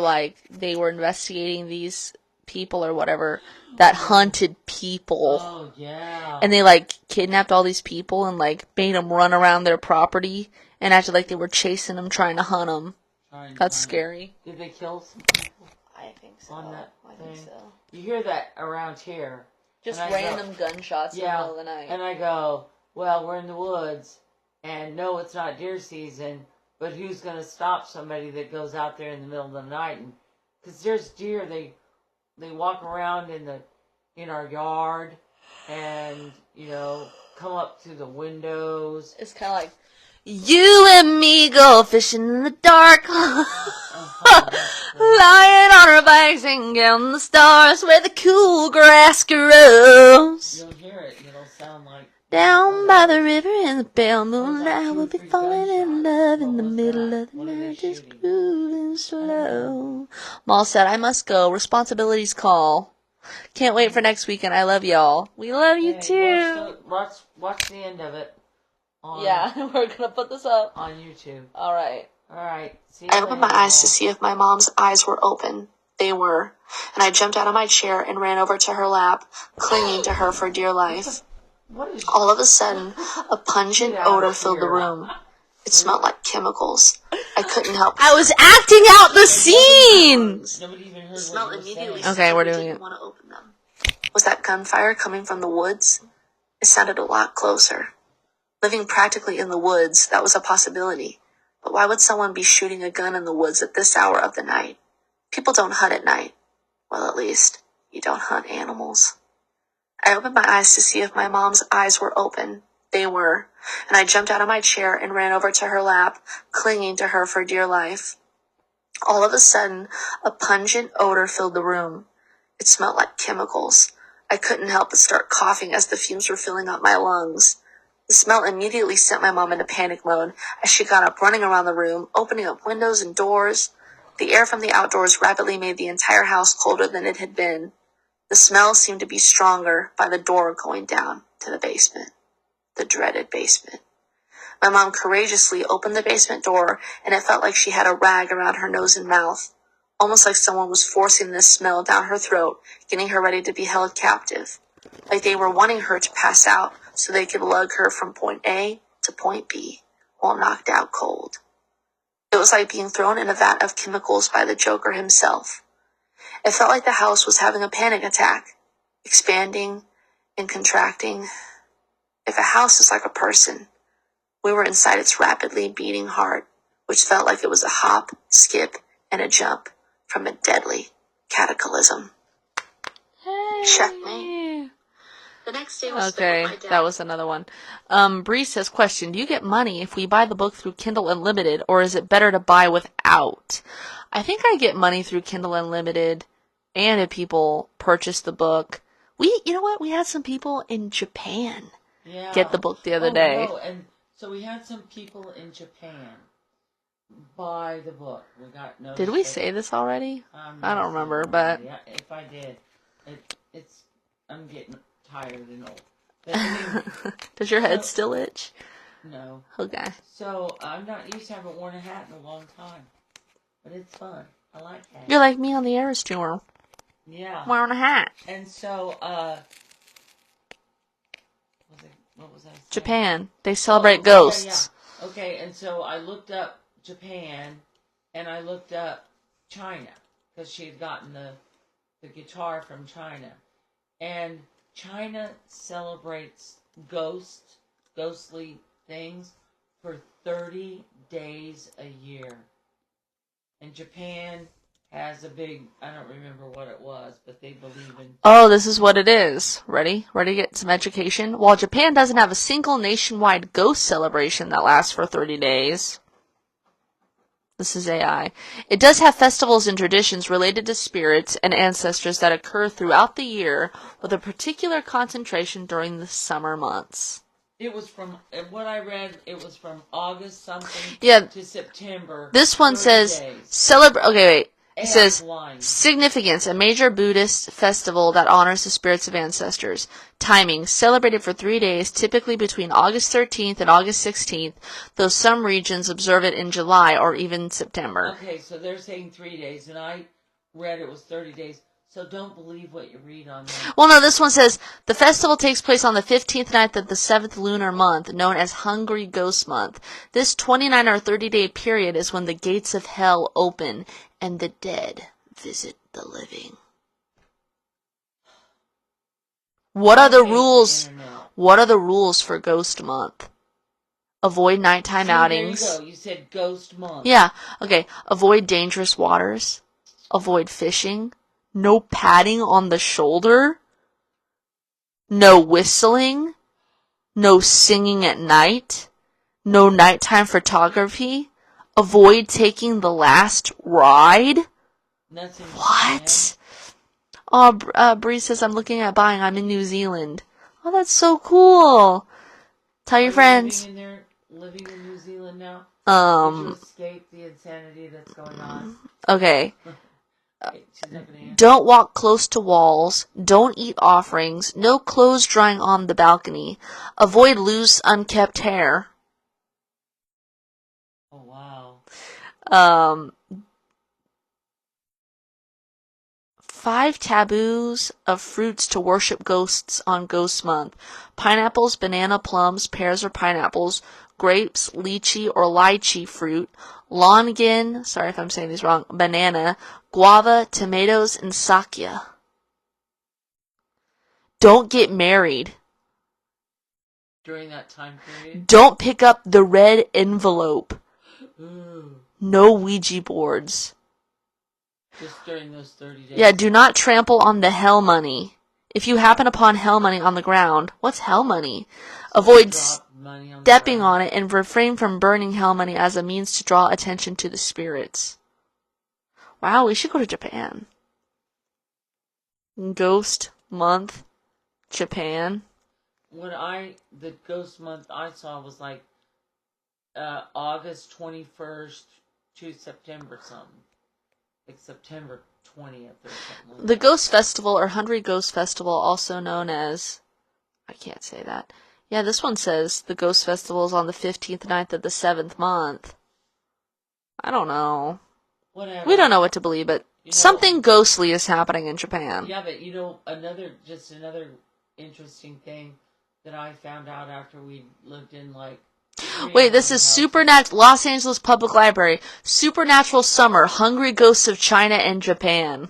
investigating these people or whatever that hunted people. Oh, yeah. And they kidnapped all these people and made them run around their property and acted like they were chasing them, trying to hunt them. That's scary. Did they kill some people? I think so. On that thing? I think so. You hear that around here. Just random gunshots in the middle of the night. And I go, well, we're in the woods, and no, it's not deer season, but who's going to stop somebody that goes out there in the middle of the night? Because there's deer, they walk around in our yard and, come up to the windows. It's kind of like, you and me go fishing in the dark, lying on our backs and counting the stars where the cool grass grows. You'll hear it, it'll sound like... Down by the river in the pale moonlight, we'll be falling in love in the middle of the night, just grooving slow. Maul said, I must go. Responsibilities call. Can't wait for next weekend. I love y'all. We love you too. Watch the end of it. Yeah, we're gonna put this up on YouTube. Alright. See you I opened my eyes to see if my mom's eyes were open. They were. And I jumped out of my chair and ran over to her lap, clinging to her for dear life. All of a sudden, a pungent odor filled the room. It smelled like chemicals. I couldn't help. I was acting out the scene! Nobody even heard Smell what you were immediately. saying. Okay, we're doing it. Want to open them. Was that gunfire coming from the woods? It sounded a lot closer. Living practically in the woods, that was a possibility. But why would someone be shooting a gun in the woods at this hour of the night? People don't hunt at night. Well, at least, you don't hunt animals. I opened my eyes to see if my mom's eyes were open. They were. And I jumped out of my chair and ran over to her lap, clinging to her for dear life. All of a sudden, a pungent odor filled the room. It smelled like chemicals. I couldn't help but start coughing as the fumes were filling up my lungs. The smell immediately sent my mom into panic mode as she got up, running around the room, opening up windows and doors. The air from the outdoors rapidly made the entire house colder than it had been. The smell seemed to be stronger by the door going down to the basement. The dreaded basement. My mom courageously opened the basement door, and it felt like she had a rag around her nose and mouth, almost like someone was forcing this smell down her throat, getting her ready to be held captive. Like they were wanting her to pass out so they could lug her from point A to point B while knocked out cold. It was like being thrown in a vat of chemicals by the Joker himself. It felt like the house was having a panic attack, expanding and contracting. If a house is like a person, we were inside its rapidly beating heart, which felt like it was a hop, skip, and a jump from a deadly cataclysm. Hey. Checkmate. The next day was Okay, spent with my dad. that was another one. Bree says, question, do you get money if we buy the book through Kindle Unlimited, or is it better to buy without? I think I get money through Kindle Unlimited, and if people purchase the book. You know what? We had some people in Japan get the book the other day. No, and so we had some people in Japan buy the book. We got notice. Did we say this already? I don't remember, but... Yeah, if I did, I'm getting tired and old. But anyway, Does your head still itch? no. Okay. So I'm not used to having worn a hat in a long time. But it's fun. I like hats. You're like me on the Eras tour, Yeah. wearing a hat. And so, what was I saying? Japan. They celebrate Oh, ghosts. Yeah. Okay, and so I looked up Japan, and I looked up China, because she had gotten the guitar from China. And China celebrates ghostly things for 30 days a year. And Japan has a big, I don't remember what it was, but they believe in... Oh, this is what it is. Ready? Ready to get some education? While Japan doesn't have a single nationwide ghost celebration that lasts for 30 days, this is AI, it does have festivals and traditions related to spirits and ancestors that occur throughout the year with a particular concentration during the summer months. It was from, what I read, it was from August something to September. This one 30 says, days. okay, wait. It AI says, blind. significance, a major Buddhist festival that honors the spirits of ancestors. Timing, celebrated for 3 days, typically between August 13th and August 16th, though some regions observe it in July or even September. Okay, so they're saying 3 days, and I read it was 30 days. So don't believe what you read on there. Well, no, this one says, the festival takes place on the 15th night of the 7th lunar month, known as Hungry Ghost Month. This 29 or 30-day period is when the gates of hell open and the dead visit the living. What are the rules? What are the rules for Ghost Month? Avoid nighttime outings. There you go. You said Ghost Month. Yeah. Okay. Avoid dangerous waters. Avoid fishing. No patting on the shoulder. No whistling. No singing at night. No nighttime photography. Avoid taking the last ride. Nothing. What? Oh, Bree says, I'm looking at buying. I'm in New Zealand. Oh, that's so cool. Tell your friends. Living in New Zealand now? Did you escape the insanity that's going on? Okay. She's not gonna answer. Don't walk close to walls. Don't eat offerings. No clothes drying on the balcony. Avoid loose, unkept hair. Oh, wow. 5 taboos of fruits to worship ghosts on Ghost Month. Pineapples, banana, plums, pears or pineapples, grapes, lychee or lychee fruit, longan, sorry if I'm saying these wrong, banana, guava, tomatoes, and sakya. Don't get married. During that time period? Don't pick up the red envelope. Ooh. No Ouija boards. Just during those 30 days? Yeah, do not trample on the hell money. If you happen upon hell money on the ground, what's hell money? Avoid stepping on it and refrain from burning hell money as a means to draw attention to the spirits. Wow, we should go to Japan. Ghost Month, Japan. The Ghost Month I saw was like August 21st to September something. Like September 20th or something like The that. Ghost Festival, or Hungry Ghost Festival, also known as, I can't say that, Yeah, this one says the Ghost Festival is on the 15th, 9th of the 7th month. I don't know. Whatever. We don't know what to believe, but something ghostly is happening in Japan. Yeah, but another interesting thing that I found out after we lived in like. Wait, this is Los Angeles Public Library. Supernatural Summer, Hungry Ghosts of China and Japan.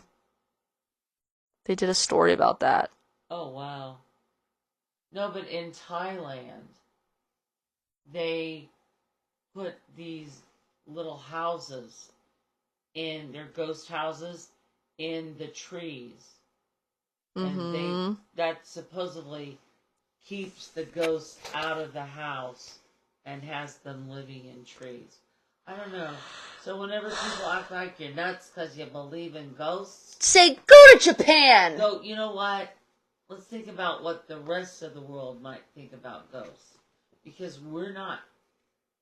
They did a story about that. Oh, wow. No, but in Thailand, they put these little houses their ghost houses in the trees. And that supposedly keeps the ghosts out of the house and has them living in trees. I don't know. So whenever people act like you're nuts because you believe in ghosts, say, go to Japan! So, you know what? Let's think about what the rest of the world might think about ghosts. Because we're not,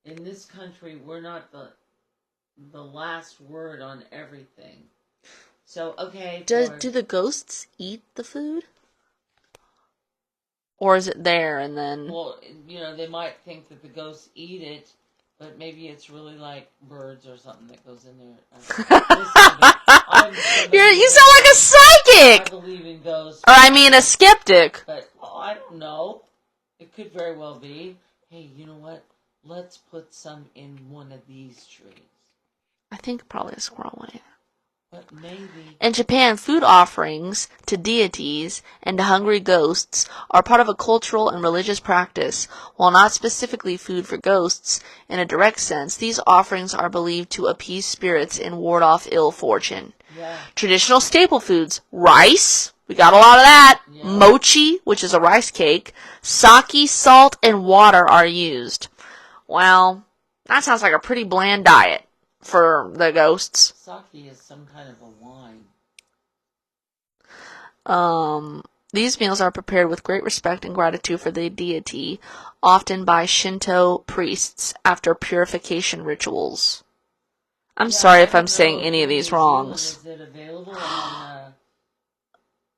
in this country, we're not the last word on everything. So, okay. Do the ghosts eat the food? Or is it there and then... Well, they might think that the ghosts eat it, but maybe it's really like birds or something that goes in there. You sound like a psychic! I believe in ghosts. Or I mean a skeptic. But, I don't know. It could very well be. Hey, you know what? Let's put some in one of these trees. I think probably a squirrel went in. But maybe. In Japan, food offerings to deities and to hungry ghosts are part of a cultural and religious practice. While not specifically food for ghosts in a direct sense, these offerings are believed to appease spirits and ward off ill fortune. Yeah. Traditional staple foods, rice, we got a lot of that, mochi, which is a rice cake, sake, salt, and water are used. Well, that sounds like a pretty bland diet for the ghosts. Sake is some kind of a wine. These meals are prepared with great respect and gratitude for the deity, often by Shinto priests after purification rituals. I'm sorry if I'm saying any of these wrongs. Is it available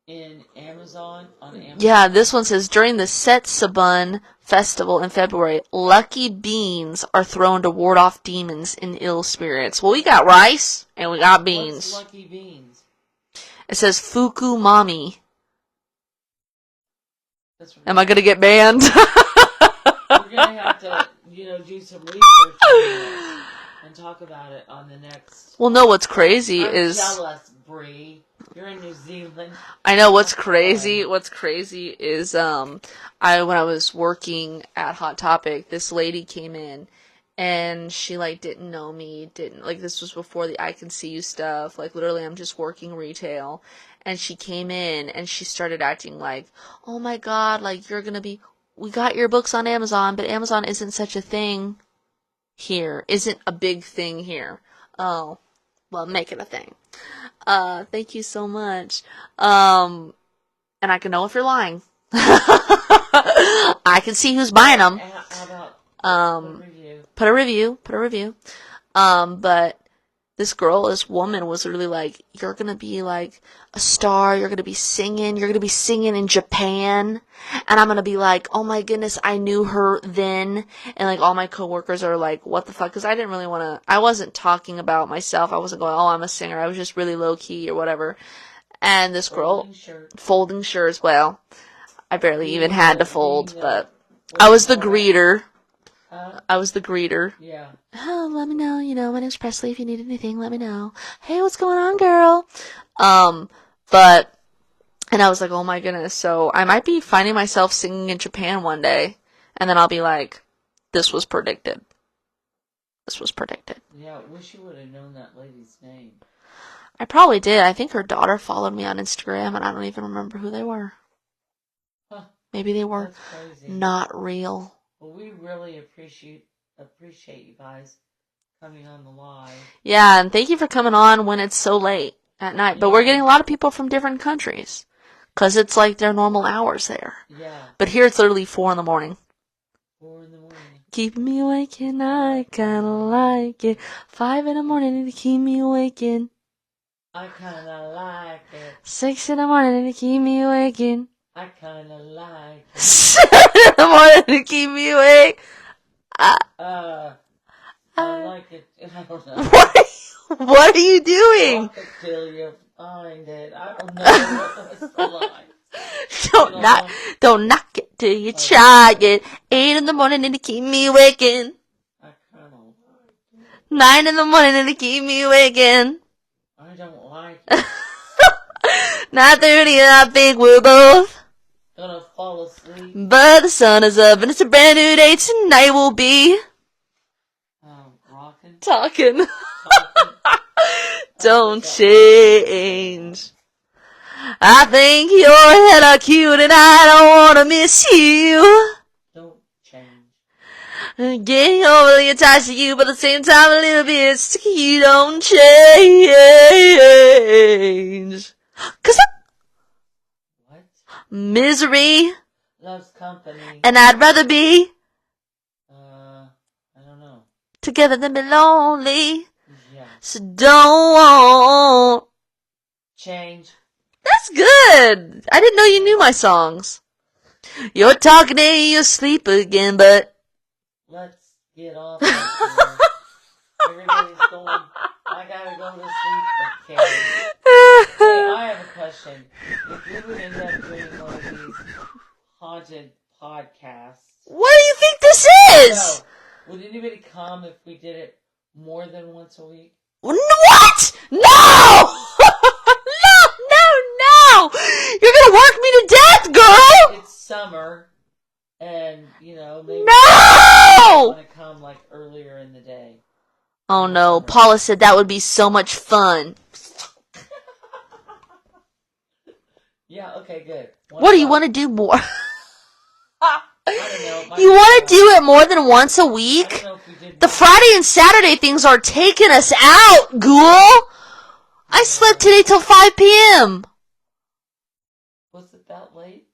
in Amazon? On Amazon? Yeah, this one says, during the Setsubun festival in February, lucky beans are thrown to ward off demons and ill spirits. Well, we got rice, and we got beans. What's lucky beans? It says fukumami. Am I going to get banned? We're going to have to, do some research and talk about it on the next... Well, no, what's crazy I'm is... jealous, Bree. You're in New Zealand. I know what's crazy. What's crazy is when I was working at Hot Topic, this lady came in and she didn't know me, this was before the I Can See You stuff. Literally I'm just working retail, and she came in and she started acting like, "Oh my god, we got your books on Amazon, but Amazon isn't such a thing here. Isn't a big thing here." Oh, well, make it a thing. Thank you so much. And I can know if you're lying. I can see who's buying them. How about put a review. But this woman was literally like, "You're gonna be a star, you're gonna be singing in Japan." And I'm gonna be like, "Oh my goodness, I knew her then." And all my coworkers are like, "What the fuck?" Because I didn't really I wasn't talking about myself. I wasn't going, "Oh, I'm a singer." I was just really low key or whatever. And this girl, folding shirts, well, I barely even had to fold, but I was the greeter. Yeah. "Oh, let me know, my name's Presley. If you need anything, let me know. Hey, what's going on, girl?" And I was like, oh my goodness. So I might be finding myself singing in Japan one day, and then I'll be like, this was predicted. Yeah, I wish you would have known that lady's name. I probably did. I think her daughter followed me on Instagram, and I don't even remember who they were. Huh. Maybe they were not real. Well, we really appreciate you guys coming on the live. Yeah, and thank you for coming on when it's so late at night. But we're getting a lot of people from different countries, because it's their normal hours there. Yeah. But here it's literally 4 in the morning. 4 in the morning. Keep me waking, I kinda like it. 5 in the morning to keep me waking. I kinda like it. 6 in the morning to keep me waking. I kinda like it. 7 in the morning to keep me awake. I like it. I don't know. What are you doing? Walk it till you find it. I don't know what was the line. Don't knock it till you try it. 8 in the morning and to keep me waking. I kinda like it. 9 in the morning and to keep me waking. I don't like it. 9:30 and I think we're both Gonna fall asleep. but the sun is up and it's a brand new day. Tonight will be Rockin'. talking. Talking. Don't change. I think you're hella cute and I don't wanna miss you. Don't change. Getting overly attached to you, but at the same time a little bit sticky. You don't change. 'Cause What? misery, Loves company. and I'd rather be I don't know. together than be lonely. Yeah. So don't. Change. That's good. I didn't know you knew my songs. You're talking and you sleep again, but Let's get off of here. Everybody's going, I gotta go to sleep. Okay. Hey, I have a question. If we would end up doing one of these haunted podcasts, what do you think this is? so, would anybody come if we did it more than once a week? What? No! No! You're gonna work me to death, girl! It's summer, and, maybe No! want to come, like, earlier in the day. Oh no, Paula said that would be so much fun. Yeah, okay, good. What do you want to do more? I don't know. You want to do it more than once a I don't week? know if we did The Friday and Saturday things are taking us out, ghoul! I slept today till 5 p.m. Was it that late?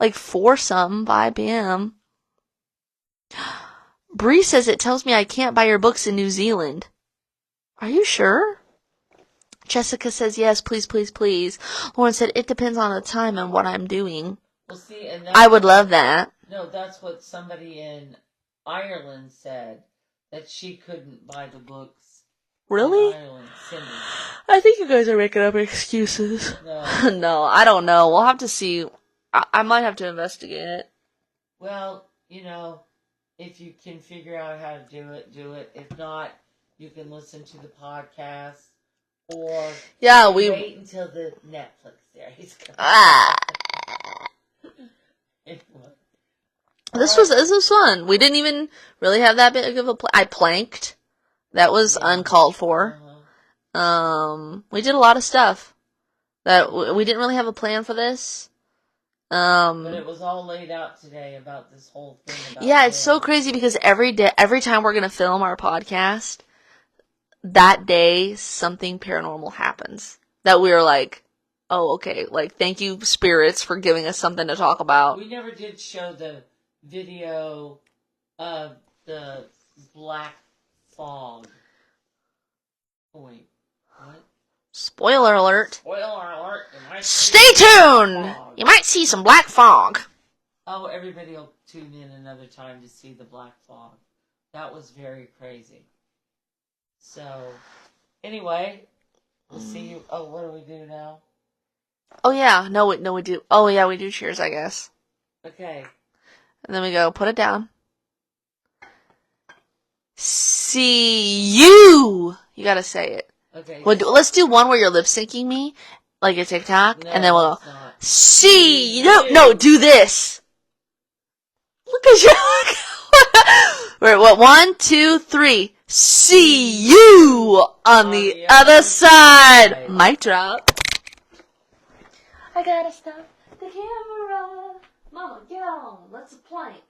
Like 5 p.m. Bree says it tells me I can't buy your books in New Zealand. Are you sure? Jessica says yes, please, please, please. Lauren said it depends on the time and what I'm doing. Well, see, and I would love that. No, that's what somebody in Ireland said, that she couldn't buy the books. Really? In Ireland, Cindy. I think you guys are making up excuses. No. No, I don't know. We'll have to see. I might have to investigate it. Well, if you can figure out how to do it, do it. If not, you can listen to the podcast. Or wait until the Netflix series comes out. This was fun. We didn't even really have that big of a I planked. That was uncalled for. We did a lot of stuff that we didn't really have a plan for this. But it was all laid out today about this whole thing. It's so crazy because every time we're gonna film our podcast, that day something paranormal happens that we're like, oh, okay, like thank you spirits for giving us something to talk about. We never did show the video of the black fog. Oh, wait, what? Spoiler alert. Spoiler alert. Stay tuned! You might see some black fog. Oh, everybody will tune in another time to see the black fog. That was very crazy. So, anyway, we'll see you. Oh, what do we do now? Oh yeah, no we do. Oh yeah, we do cheers, I guess. Okay. And then we go, put it down. See you! You gotta say it. Okay. Let's do one where you're lip syncing me, like a TikTok, No, and then we'll go, it's not. see you! No, do this! Look at you! Wait, what? 1, 2, 3. See you on the other side! Mic drop. I gotta stop the camera. Mama, get on. Let's plank.